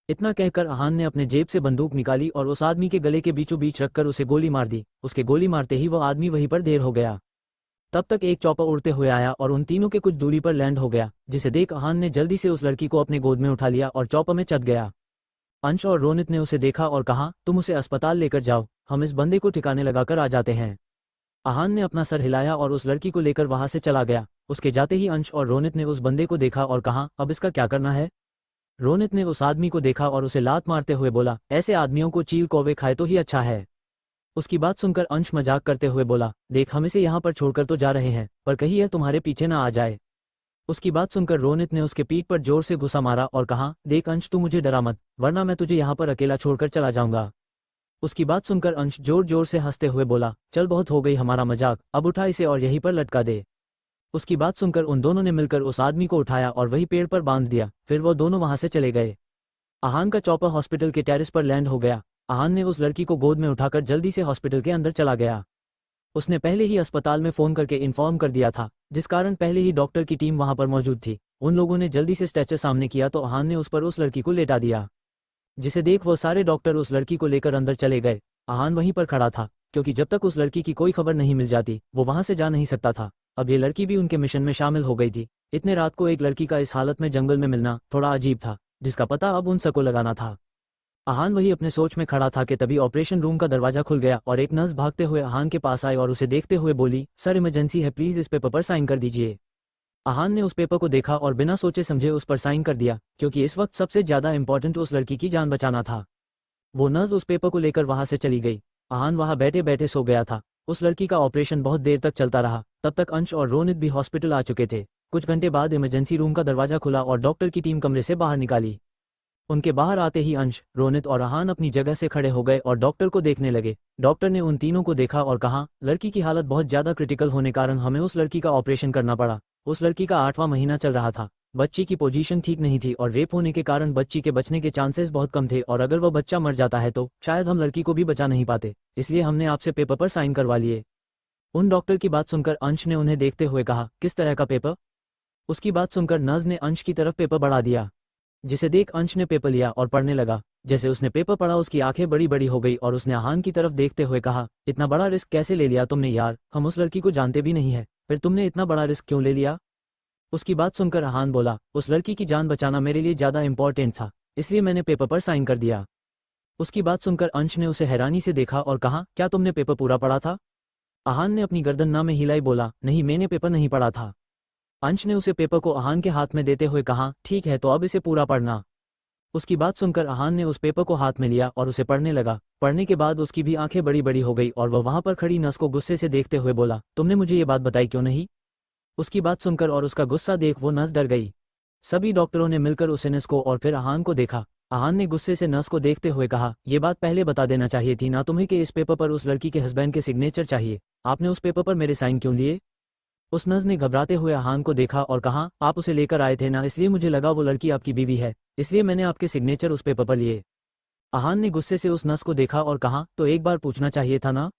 इतना कहकर आहान ने अपने जेब से बंदूक निकाली और उस आदमी के गले के बीचों बीच रखकर उसे गोली मार दी। उसके गोली मारते ही वो आदमी वहीं पर ढेर हो गया। तब तक एक चॉपर उड़ते हुए आया और उन तीनों के कुछ दूरी पर लैंड हो गया, जिसे देख आहान ने जल्दी से उस लड़की को अपने गोद में उठा लिया और चॉपर में चढ़ गया। अंश और रोनित ने उसे देखा और कहा, तुम उसे अस्पताल लेकर जाओ, हम इस बंदे को ठिकाने लगाकर आ जाते हैं। आहान ने अपना सर हिलाया और उस लड़की को लेकर वहां से चला गया। उसके जाते ही अंश और रोनित ने उस बंदे को देखा और कहा, अब इसका क्या करना है? रोनित ने उस आदमी को देखा और उसे लात मारते हुए बोला, ऐसे आदमियों को चील कौवे खाए तो ही अच्छा है। उसकी बात सुनकर अंश मजाक करते हुए बोला, देख हम इसे यहाँ पर छोड़कर तो जा रहे हैं, पर कहीं यह तुम्हारे पीछे ना आ जाए। उसकी बात सुनकर रोनित ने उसके पीठ पर जोर से घुसा मारा और कहा, देख अंश, तू मुझे डरा मत, वरना मैं तुझे यहाँ पर अकेला छोड़कर चला जाऊंगा। उसकी बात सुनकर अंश जोर जोर से हंसते हुए बोला, चल बहुत हो गई हमारा मजाक, अब उठा इसे और यहीं पर लटका दे। उसकी बात सुनकर उन दोनों ने मिलकर उस आदमी को उठाया और वही पेड़ पर बांध दिया। फिर वो दोनों वहां से चले गए। आहान का चॉपर हॉस्पिटल के टेरेस पर लैंड हो गया। आहान ने उस लड़की को गोद में उठाकर जल्दी से हॉस्पिटल के अंदर चला गया। उसने पहले ही अस्पताल में फोन करके इन्फॉर्म कर दिया था, जिस कारण पहले ही डॉक्टर की टीम वहां पर मौजूद थी। उन लोगों ने जल्दी से स्ट्रेचर सामने किया तो आहान ने उस पर उस लड़की को लेटा दिया, जिसे देख वो सारे डॉक्टर उस लड़की को लेकर अंदर चले गए। आहान वहीं पर खड़ा था, क्योंकि जब तक उस लड़की की कोई खबर नहीं मिल जाती वो वहां से जा नहीं सकता था। अब ये लड़की भी उनके मिशन में शामिल हो गई थी। इतने रात को एक लड़की का इस हालत में जंगल में मिलना थोड़ा अजीब था, जिसका पता अब उन सबको लगाना था। आहान वही अपने सोच में खड़ा था कि तभी ऑपरेशन रूम का दरवाजा खुल गया और एक नर्स भागते हुए आहान के पास आई और उसे देखते हुए बोली, सर इमरजेंसी है, प्लीज इस पेपर पर साइन कर दीजिए। आहान ने उस पेपर को देखा और बिना सोचे समझे उस पर साइन कर दिया, क्योंकि इस वक्त सबसे ज्यादा इंपॉर्टेंट उस लड़की की जान बचाना था। वो नर्स उस पेपर को लेकर वहां से चली गई। आहान वहां बैठे बैठे सो गया था। उस लड़की का ऑपरेशन बहुत देर तक चलता रहा। तब तक अंश और रोनित भी हॉस्पिटल आ चुके थे। कुछ घंटे बाद इमरजेंसी रूम का दरवाजा खुला और डॉक्टर की टीम कमरे से बाहर निकाली। उनके बाहर आते ही अंश, रोनित और आहान अपनी जगह से खड़े हो गए और डॉक्टर को देखने लगे। डॉक्टर ने उन तीनों को देखा और कहा, लड़की की हालत बहुत ज़्यादा क्रिटिकल होने कारण हमें उस लड़की का ऑपरेशन करना पड़ा। उस लड़की का 8वां महीना चल रहा था। बच्ची की पोजीशन ठीक नहीं थी और रेप होने के कारण बच्ची के बचने के चांसेस बहुत कम थे, और अगर वह बच्चा मर जाता है तो शायद हम लड़की को भी बचा नहीं पाते। इसलिए हमने आपसे पेपर पर साइन करवा लिए। उन डॉक्टर की बात सुनकर अंश ने उन्हें देखते हुए कहा, किस तरह का पेपर? उसकी बात सुनकर नज ने अंश की तरफ पेपर बढ़ा दिया, जिसे देख अंश ने पेपर लिया और पढ़ने लगा। जैसे उसने पेपर पढ़ा उसकी आंखें बड़ी बड़ी हो गई और उसने आहान की तरफ देखते हुए कहा, इतना बड़ा रिस्क कैसे ले लिया तुमने यार? हम उस लड़की को जानते भी नहीं है, फिर तुमने इतना बड़ा रिस्क क्यों ले लिया? उसकी बात सुनकर आहान बोला, उस लड़की की जान बचाना मेरे लिए ज़्यादा इंपॉर्टेंट था, इसलिए मैंने पेपर पर साइन कर दिया। उसकी बात सुनकर अंश ने उसे हैरानी से देखा और कहा, क्या तुमने पेपर पूरा पढ़ा था? आहान ने अपनी गर्दन ना में हिलाई, बोला, नहीं मैंने पेपर नहीं पढ़ा था। अंश ने उसे पेपर को आहान के हाथ में देते हुए कहा, ठीक है तो अब इसे पूरा पढ़ना। उसकी बात सुनकर आहान ने उस पेपर को हाथ में लिया और उसे पढ़ने लगा। पढ़ने के बाद उसकी भी आंखें बड़ी बड़ी हो गई और वह वहां पर खड़ी नस को गुस्से से देखते हुए बोला, तुमने मुझे ये बात बताई क्यों नहीं? उसकी बात सुनकर और उसका गुस्सा देख वो नस डर गई। सभी डॉक्टरों ने मिलकर उस नस को और फिर आहान को देखा। आहान ने गुस्से से नस को देखते हुए कहा, ये बात पहले बता देना चाहिए थी ना तुम्हें कि इस पेपर पर उस लड़की के हस्बैंड के सिग्नेचर चाहिए। आपने उस पेपर पर मेरे साइन क्यों लिए? उस नज ने घबराते हुए आहान को देखा और कहा, आप उसे लेकर आए थे ना, इसलिए मुझे लगा वो लड़की आपकी बीवी है, इसलिए मैंने आपके सिग्नेचर उस पेपर पर लिए। आहान ने गुस्से से उस नस को देखा और कहा, तो एक बार पूछना चाहिए था ना?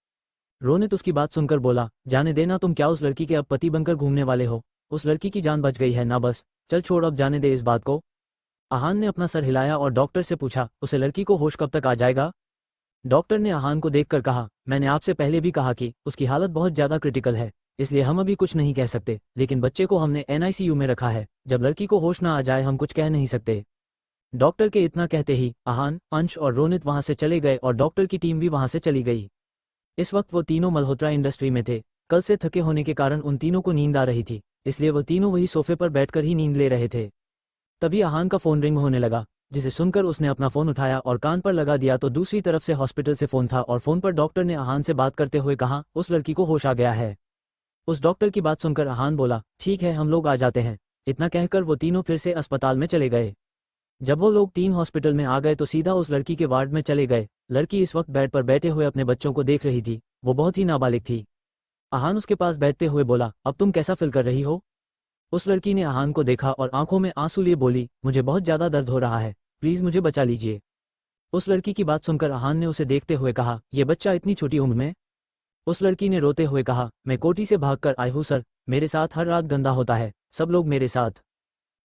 रोनित उसकी बात सुनकर बोला, जाने देना, तुम क्या उस लड़की के अब पति बनकर घूमने वाले हो? उस लड़की की जान बच गई है ना, बस चल छोड़, अब जाने दे इस बात को। आहान ने अपना सर हिलाया और डॉक्टर से पूछा, उसे लड़की को होश कब तक आ जाएगा? डॉक्टर ने आहान को देखकर कहा, मैंने आपसे पहले भी कहा कि उसकी हालत बहुत ज़्यादा क्रिटिकल है, इसलिए हम अभी कुछ नहीं कह सकते, लेकिन बच्चे को हमने NICU में रखा है, जब लड़की को होश ना आ जाए हम कुछ कह नहीं सकते। डॉक्टर के इतना कहते ही आहान, अंश और रोनित वहां से चले गए और डॉक्टर की टीम भी वहां से चली गई। इस वक्त वो तीनों मल्होत्रा इंडस्ट्री में थे। कल से थके होने के कारण उन तीनों को नींद आ रही थी, इसलिए वो तीनों वही सोफे पर बैठकर ही नींद ले रहे थे। तभी आहान का फोन रिंग होने लगा, जिसे सुनकर उसने अपना फोन उठाया और कान पर लगा दिया तो दूसरी तरफ से हॉस्पिटल से फोन था और फोन पर डॉक्टर ने आहान से बात करते हुए कहा, उस लड़की को होश आ गया है। उस डॉक्टर की बात सुनकर आहान बोला, ठीक है हम लोग आ जाते हैं। इतना कहकर वो तीनों फिर से अस्पताल में चले गए। जब वो लोग 3 हॉस्पिटल में आ गए तो सीधा उस लड़की के वार्ड में चले गए। लड़की इस वक्त बेड पर बैठे हुए अपने बच्चों को देख रही थी। वो बहुत ही नाबालिग थी। आहान उसके पास बैठते हुए बोला, अब तुम कैसा फील कर रही हो? उस लड़की ने आहान को देखा और आंखों में आंसू लिए बोली, मुझे बहुत ज़्यादा दर्द हो रहा है, प्लीज़ मुझे बचा लीजिए। उस लड़की की बात सुनकर आहान ने उसे देखते हुए कहा, यह बच्चा इतनी छोटी उम्र में? उस लड़की ने रोते हुए कहा, मैं कोठी से भागकर आई हूँ सर, मेरे साथ हर रात गंदा होता है, सब लोग मेरे साथ।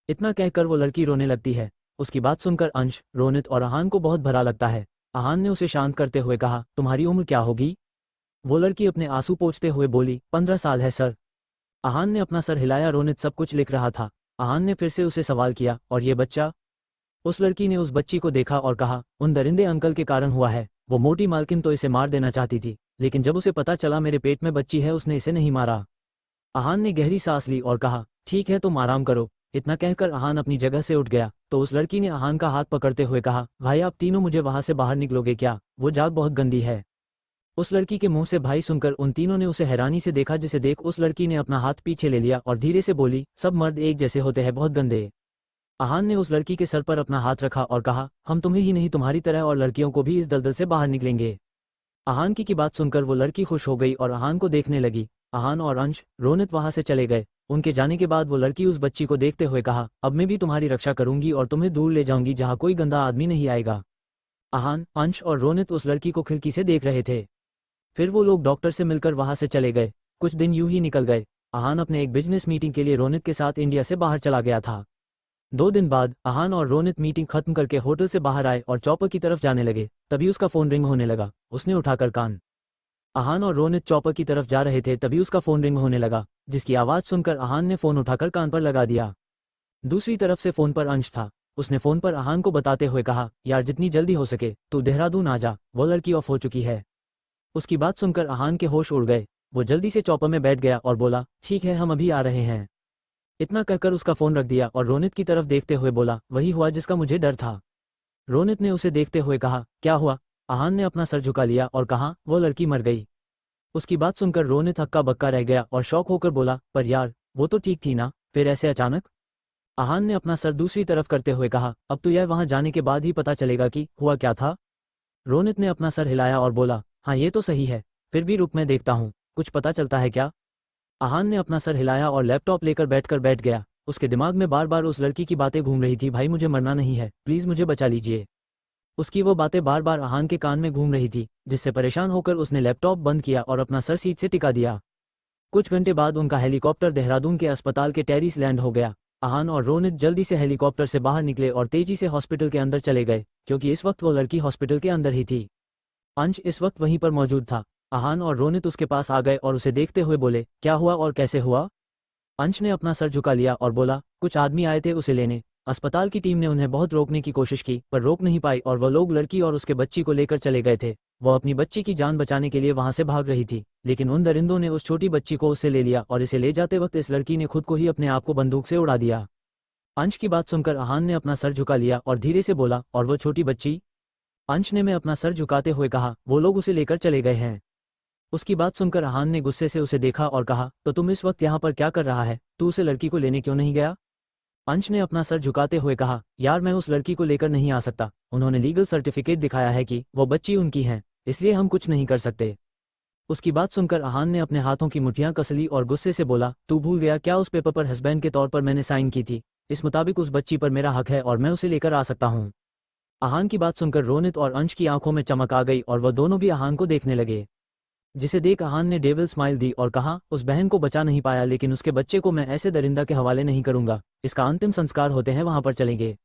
इतना कहकर वो लड़की रोने लगती है। उसकी बात सुनकर अंश, रोनित और आहान को बहुत भरा लगता है। आहान ने उसे शांत करते हुए कहा, तुम्हारी उम्र क्या होगी? वो लड़की अपने आंसू पोंछते हुए बोली, 15 साल है सर। आहान ने अपना सर हिलाया। रोनित सब कुछ लिख रहा था। आहान ने फिर से उसे सवाल किया, और ये बच्चा? उस लड़की ने उस बच्ची को देखा और कहा, उन दरिंदे अंकल के कारण हुआ है। वो मोटी मालकिन तो इसे मार देना चाहती थी, लेकिन जब उसे पता चला मेरे पेट में बच्ची है उसने इसे नहीं मारा। आहान ने गहरी सांस ली और कहा, ठीक है तुम आराम करो। इतना कहकर आहान अपनी जगह से उठ गया तो उस लड़की ने आहान का हाथ पकड़ते हुए कहा, भाई आप तीनों मुझे वहां से बाहर निकलोगे क्या? वो जाग बहुत गंदी है। उस लड़की के मुंह से भाई सुनकर उन तीनों ने उसे हैरानी से देखा, जिसे देख उस लड़की ने अपना हाथ पीछे ले लिया और धीरे से बोली, सब मर्द एक जैसे होते हैं, बहुत गंदे। आहान ने उस लड़की के सर पर अपना हाथ रखा और कहा, हम तुम्हें ही नहीं तुम्हारी तरह और लड़कियों को भी इस दलदल से बाहर निकलेंगे। आहान की बात सुनकर वो लड़की खुश हो गई और आहान को देखने लगी। आहान और अंश, रोनित वहां से चले गए। उनके जाने के बाद वो लड़की उस बच्ची को देखते हुए कहा, अब मैं भी तुम्हारी रक्षा करूंगी और तुम्हें दूर ले जाऊंगी जहां कोई गंदा आदमी नहीं आएगा। आहान, अंश और रोनित उस लड़की को खिड़की से देख रहे थे। फिर वो लोग डॉक्टर से मिलकर वहां से चले गए। कुछ दिन यूं ही निकल गए। आहान अपने एक बिजनेस मीटिंग के लिए रोनित के साथ इंडिया से बाहर चला गया था। 2 दिन बाद आहान और रोनित मीटिंग खत्म करके होटल से बाहर आए और चौपर की तरफ जाने लगे। तभी उसका फोन रिंग होने लगा। उसने उठाकर कान। आहान और रोनित चौपर की तरफ जा रहे थे तभी उसका फोन रिंग होने लगा, जिसकी आवाज़ सुनकर आहान ने फ़ोन उठाकर कान पर लगा दिया। दूसरी तरफ से फ़ोन पर अंश था। उसने फ़ोन पर आहान को बताते हुए कहा, यार जितनी जल्दी हो सके तू देहरादून आ जा, वो लड़की ऑफ हो चुकी है। उसकी बात सुनकर आहान के होश उड़ गए। वो जल्दी से चौपर में बैठ गया और बोला, ठीक है हम अभी आ रहे हैं। इतना कहकर उसका फ़ोन रख दिया और रोनित की तरफ देखते हुए बोला, वही हुआ जिसका मुझे डर था। रोनित ने उसे देखते हुए कहा, क्या हुआ? आहान ने अपना सर झुका लिया और कहा, वो लड़की मर गई। उसकी बात सुनकर रोनित हक्का बक्का रह गया और शौक होकर बोला, पर यार वो तो ठीक थी ना, फिर ऐसे अचानक? आहान ने अपना सर दूसरी तरफ करते हुए कहा, अब तो यह वहां जाने के बाद ही पता चलेगा कि हुआ क्या था। रोनित ने अपना सर हिलाया और बोला, हाँ ये तो सही है, फिर भी रुक मैं देखता हूँ, कुछ पता चलता है क्या? आहान ने अपना सर हिलाया और लैपटॉप लेकर बैठ गया। उसके दिमाग में बार बार उस लड़की की बातें घूम रही थी, भाई मुझे मरना नहीं है, प्लीज मुझे बचा लीजिए। उसकी वो बातें बार बार आहान के कान में घूम रही थी, जिससे परेशान होकर उसने लैपटॉप बंद किया और अपना सर सीट से टिका दिया। कुछ घंटे बाद उनका हेलीकॉप्टर देहरादून के अस्पताल के टेरिस लैंड हो गया। आहान और रोनित जल्दी से हेलीकॉप्टर से बाहर निकले और तेजी से हॉस्पिटल के अंदर चले गए, क्योंकि इस वक्त वो लड़की हॉस्पिटल के अंदर ही थी। अंश इस वक्त वहीं पर मौजूद था। आहान और रोनित उसके पास आ गए और उसे देखते हुए बोले, क्या हुआ और कैसे हुआ? अंश ने अपना सर झुका लिया और बोला, कुछ आदमी आए थे उसे लेने। अस्पताल की टीम ने उन्हें बहुत रोकने की कोशिश की, पर रोक नहीं पाई और वह लोग लड़की और उसके बच्ची को लेकर चले गए थे। वह अपनी बच्ची की जान बचाने के लिए वहां से भाग रही थी, लेकिन उन दरिंदों ने उस छोटी बच्ची को उससे ले लिया और इसे ले जाते वक्त इस लड़की ने खुद को ही अपने आप को बंदूक से उड़ा दिया। अंश की बात सुनकर आहान ने अपना सर झुका लिया और धीरे से बोला, और वो छोटी बच्ची? अंश ने में अपना सर झुकाते हुए कहा, वो लोग उसे लेकर चले गए हैं। उसकी बात सुनकर आहान ने गुस्से से उसे देखा और कहा, तो तुम इस वक्त यहाँ पर क्या कर रहा है? तू उसे लड़की को लेने क्यों नहीं गया? अंश ने अपना सर झुकाते हुए कहा, यार मैं उस लड़की को लेकर नहीं आ सकता, उन्होंने लीगल सर्टिफिकेट दिखाया है कि वो बच्ची उनकी है, इसलिए हम कुछ नहीं कर सकते। उसकी बात सुनकर आहान ने अपने हाथों की मुठ्ठियां कस ली और गुस्से से बोला, तू भूल गया क्या उस पेपर पर हस्बैंड के तौर पर मैंने साइन की थी? इस मुताबिक उस बच्ची पर मेरा हक है और मैं उसे लेकर आ सकता हूँ। आहान की बात सुनकर रोनित और अंश की आंखों में चमक आ गई और वह दोनों भी आहान को देखने लगे, जिसे देख आहान ने डेविल स्माइल दी और कहा, उस बहन को बचा नहीं पाया, लेकिन उसके बच्चे को मैं ऐसे दरिंदा के हवाले नहीं करूंगा, इसका अंतिम संस्कार होते हैं वहां पर चलेंगे।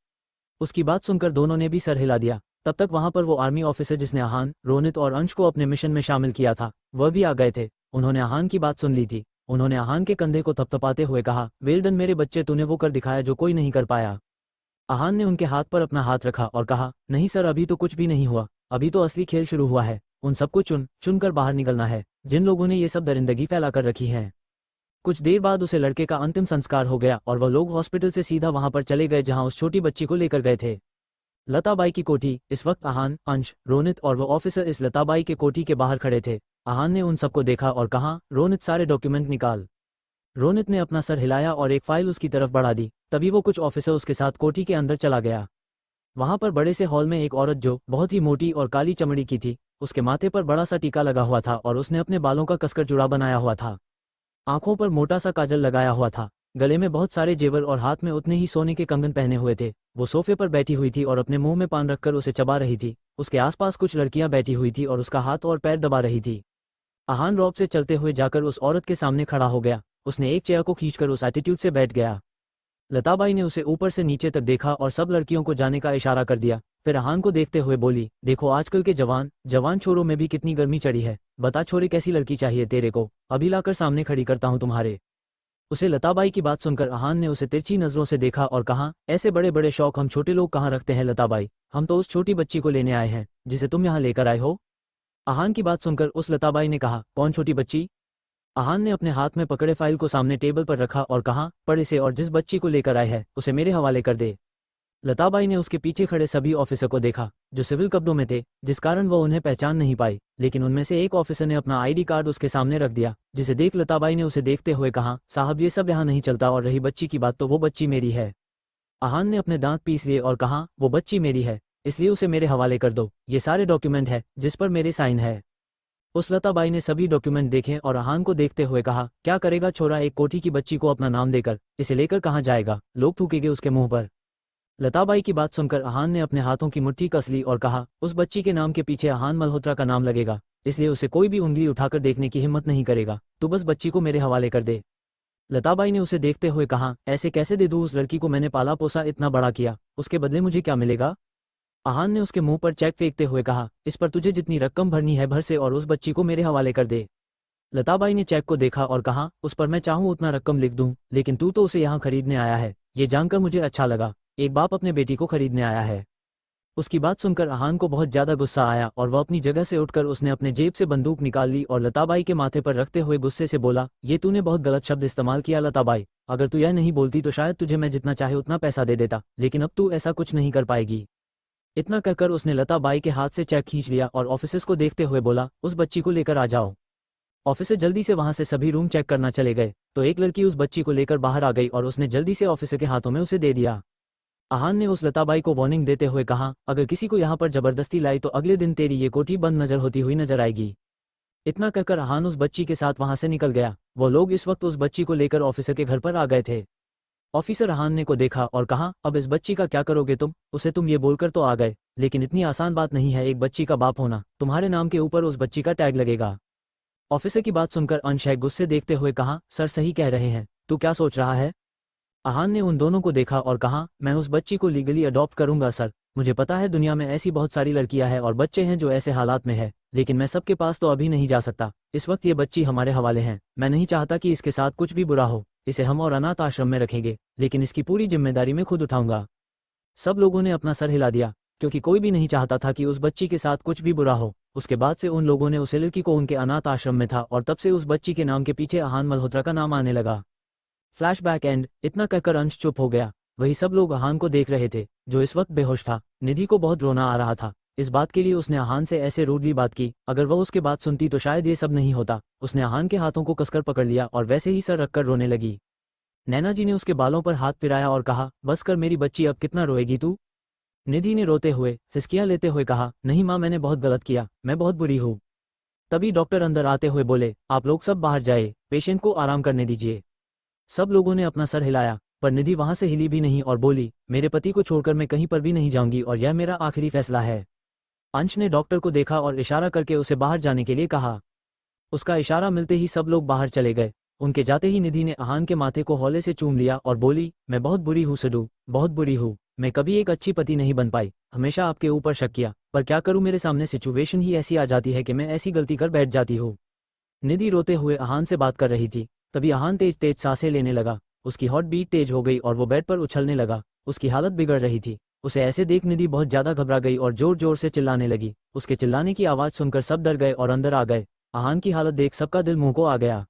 उसकी बात सुनकर दोनों ने भी सर हिला दिया। तब तक वहां पर वो आर्मी ऑफिसर जिसने आहान, रोनित और अंश को अपने मिशन में शामिल किया था, वह भी आ गए थे। उन्होंने आहान की बात सुन ली थी। उन्होंने आहान के कंधे को थपथपाते हुए कहा, वेल डन मेरे बच्चे, तूने वो कर दिखाया जो कोई नहीं कर पाया। आहान ने उनके हाथ पर अपना हाथ रखा और कहा, नहीं सर, अभी तो कुछ भी नहीं हुआ, अभी तो असली खेल शुरू हुआ है। उन सबको चुन कर बाहर निकलना है, जिन लोगों ने ये सब दरिंदगी फैला कर रखी है। कुछ देर बाद उसे लड़के का अंतिम संस्कार हो गया और वह लोग हॉस्पिटल से सीधा वहां पर चले गए जहां उस छोटी बच्ची को लेकर गए थे। लताबाई की कोठी। इस वक्त आहान, अंश, रोनित और वो ऑफिसर इस लताबाई के कोठी के बाहर खड़े थे। आहान ने उन सबको देखा और कहा, रोनित सारे डॉक्यूमेंट निकाल। रोनित ने अपना सर हिलाया और एक फाइल उसकी तरफ बढ़ा दी। तभी वो कुछ ऑफिसर उसके साथ कोठी के अंदर चला गया। वहां पर बड़े से हॉल में एक औरत जो बहुत ही मोटी और काली चमड़ी की थी, उसके माथे पर बड़ा सा टीका लगा हुआ था और उसने अपने बालों का कसकर जुड़ा बनाया हुआ था। आंखों पर मोटा सा काजल लगाया हुआ था, गले में बहुत सारे जेवर और हाथ में उतने ही सोने के कंगन पहने हुए थे। वो सोफे पर बैठी हुई थी और अपने मुंह में पान रखकर उसे चबा रही थी। उसके आसपास कुछ लड़कियां बैठी हुई थी और उसका हाथ और पैर दबा रही थी। आहान रौब से चलते हुए जाकर उस औरत के सामने खड़ा हो गया। उसने एक चेयर को खींचकर उस एटीट्यूड से बैठ गया। लताबाई ने उसे ऊपर से नीचे तक देखा और सब लड़कियों को जाने का इशारा कर दिया। फिर आहान को देखते हुए बोली, देखो आजकल के जवान छोरों में भी कितनी गर्मी चढ़ी है। बता छोरे, कैसी लड़की चाहिए तेरे को? अभी लाकर सामने खड़ी करता हूँ तुम्हारे। उसे लताबाई की बात सुनकर आहान ने उसे तिरछी नजरों से देखा और कहा, ऐसे बड़े बड़े शौक हम छोटे लोग कहाँ रखते हैं लताबाई, हम तो उस छोटी बच्ची को लेने आए हैं जिसे तुम यहाँ लेकर आए हो। आहान की बात सुनकर उस लताबाई ने कहा, कौन छोटी बच्ची? आहान ने अपने हाथ में पकड़े फाइल को सामने टेबल पर रखा और कहा, पढ़ इसे और जिस बच्ची को लेकर आए है उसे मेरे हवाले कर दे। लताबाई ने उसके पीछे खड़े सभी ऑफिसर को देखा जो सिविल कपड़ों में थे, जिस कारण वह उन्हें पहचान नहीं पाई, लेकिन उनमें से एक ऑफिसर ने अपना आईडी कार्ड उसके सामने रख दिया, जिसे देख लताबाई ने उसे देखते हुए कहा, साहब ये सब यहाँ नहीं चलता, और रही बच्ची की बात तो वो बच्ची मेरी है। आहान ने अपने दांत पीस लिए और कहा, वो बच्ची मेरी है, इसलिए उसे मेरे हवाले कर दो। ये सारे डॉक्यूमेंट है जिस पर मेरे साइन है। उस लताबाई ने सभी डॉक्यूमेंट देखे और आहान को देखते हुए कहा, क्या करेगा छोरा एक कोठी की बच्ची को अपना नाम देकर? इसे लेकर कहाँ जाएगा? लोग थूकेंगे उसके मुंह पर। लताबाई की बात सुनकर आहान ने अपने हाथों की मुट्ठी कस ली और कहा, उस बच्ची के नाम के पीछे आहान मल्होत्रा का नाम लगेगा, इसलिए उसे कोई भी उंगली उठाकर देखने की हिम्मत नहीं करेगा। तू बस बच्ची को मेरे हवाले कर दे। लताबाई ने उसे देखते हुए कहा, ऐसे कैसे दे दूं? उस लड़की को मैंने पाला पोसा, इतना बड़ा किया, उसके बदले मुझे क्या मिलेगा? आहान ने उसके मुंह पर चेक फेंकते हुए कहा, इस पर तुझे जितनी रकम भरनी है भर से और उस बच्ची को मेरे हवाले कर दे। लताबाई ने चेक को देखा और कहा, उस पर मैं चाहूं उतना रकम लिख दूं, लेकिन तू तो उसे यहाँ खरीदने आया है, ये जानकर मुझे अच्छा लगा। एक बाप अपने बेटी को खरीदने आया है। उसकी बात सुनकर आहान को बहुत ज्यादा गुस्सा आया और वह अपनी जगह से उठकर उसने अपने जेब से बंदूक निकाल ली और लताबाई के माथे पर रखते हुए गुस्से से बोला, ये तूने बहुत गलत शब्द इस्तेमाल किया लताबाई, अगर तू यह नहीं बोलती तो शायद तुझे मैं जितना चाहे उतना पैसा दे देता, लेकिन अब तू ऐसा कुछ नहीं कर पाएगी। इतना कहकर उसने लताबाई के हाथ से चेक खींच लिया और ऑफिसर्स को देखते हुए बोला, उस बच्ची को लेकर आ जाओ। ऑफिसर जल्दी से वहां से सभी रूम चेक करना चले गए तो एक लड़की उस बच्ची को लेकर बाहर आ गई और उसने जल्दी से ऑफिसर के हाथों में उसे दे दिया। आहान ने उस लताबाई को वार्निंग देते हुए कहा, अगर किसी को यहाँ पर जबरदस्ती लाई तो अगले दिन तेरी ये कोठी बंद नजर होती हुई नजर आएगी। इतना कहकर आहान उस बच्ची के साथ वहां से निकल गया। वो लोग इस वक्त उस बच्ची को लेकर ऑफिसर के घर पर आ गए थे। ऑफिसर आहान ने को देखा और कहा, अब इस बच्ची का क्या करोगे तुम? उसे तुम ये बोलकर तो आ गए, लेकिन इतनी आसान बात नहीं है एक बच्ची का बाप होना। तुम्हारे नाम के ऊपर उस बच्ची का टैग लगेगा। ऑफिसर की बात सुनकर अंश गुस्से देखते हुए कहा, सर सही कह रहे हैं, तू क्या सोच रहा है? आहान ने उन दोनों को देखा और कहा, मैं उस बच्ची को लीगली अडॉप्ट करूंगा सर। मुझे पता है दुनिया में ऐसी बहुत सारी लड़कियां हैं और बच्चे हैं जो ऐसे हालात में है, लेकिन मैं सबके पास तो अभी नहीं जा सकता। इस वक्त ये बच्ची हमारे हवाले है। मैं नहीं चाहता कि इसके साथ कुछ भी बुरा हो। इसे हम और अनाथ आश्रम में रखेंगे, लेकिन इसकी पूरी जिम्मेदारी मैं खुद उठाऊंगा। सब लोगों ने अपना सर हिला दिया, क्योंकि कोई भी नहीं चाहता था कि उस बच्ची के साथ कुछ भी बुरा हो। उसके बाद से उन लोगों ने उस लड़की को उनके अनाथ आश्रम में था और तब से उस बच्ची के नाम के पीछे आहान मल्होत्रा का नाम आने लगा। Flashback and. इतना कहकर अंश चुप हो गया। वही सब लोग आहान को देख रहे थे, जो इस वक्त बेहोश था। निधि को बहुत रोना आ रहा था। इस बात के लिए उसने आहान से ऐसे रूडली बात की। अगर वह उसके बात सुनती तो शायद ये सब नहीं होता। उसने आहान के हाथों को कसकर पकड़ लिया और वैसे ही सर रखकर रोने लगी। नैना जी ने उसके बालों पर हाथ फिराया और कहा, बस कर मेरी बच्ची, अब कितना रोएगी तू? निधि ने रोते हुए सिसकियां लेते हुए कहा, नहीं माँ, मैंने बहुत गलत किया, मैं बहुत बुरी हूँ। तभी डॉक्टर अंदर आते हुए बोले, आप लोग सब बाहर जाए, पेशेंट को आराम करने दीजिए। सब लोगों ने अपना सर हिलाया, पर निधि वहां से हिली भी नहीं और बोली, मेरे पति को छोड़कर मैं कहीं पर भी नहीं जाऊंगी और यह मेरा आखिरी फैसला है। अंश ने डॉक्टर को देखा और इशारा करके उसे बाहर जाने के लिए कहा। उसका इशारा मिलते ही सब लोग बाहर चले गए। उनके जाते ही निधि ने आहान के माथे को हौले से चूम लिया और बोली, मैं बहुत बुरी हूँ सिद्धू, बहुत बुरी हूँ। मैं कभी एक अच्छी पति नहीं बन पाई, हमेशा आपके ऊपर शक किया, पर क्या करूँ, मेरे सामने सिचुएशन ही ऐसी आ जाती है कि मैं ऐसी गलती कर बैठ जाती हूँ। निधि रोते हुए आहान से बात कर रही थी। तभी आहान तेज तेज सांसें लेने लगा। उसकी हॉट बीट तेज हो गई और वो बेड पर उछलने लगा। उसकी हालत बिगड़ रही थी। उसे ऐसे देख निधि बहुत ज्यादा घबरा गई और जोर जोर से चिल्लाने लगी। उसके चिल्लाने की आवाज सुनकर सब डर गए और अंदर आ गए। आहान की हालत देख सबका दिल मुंह को आ गया।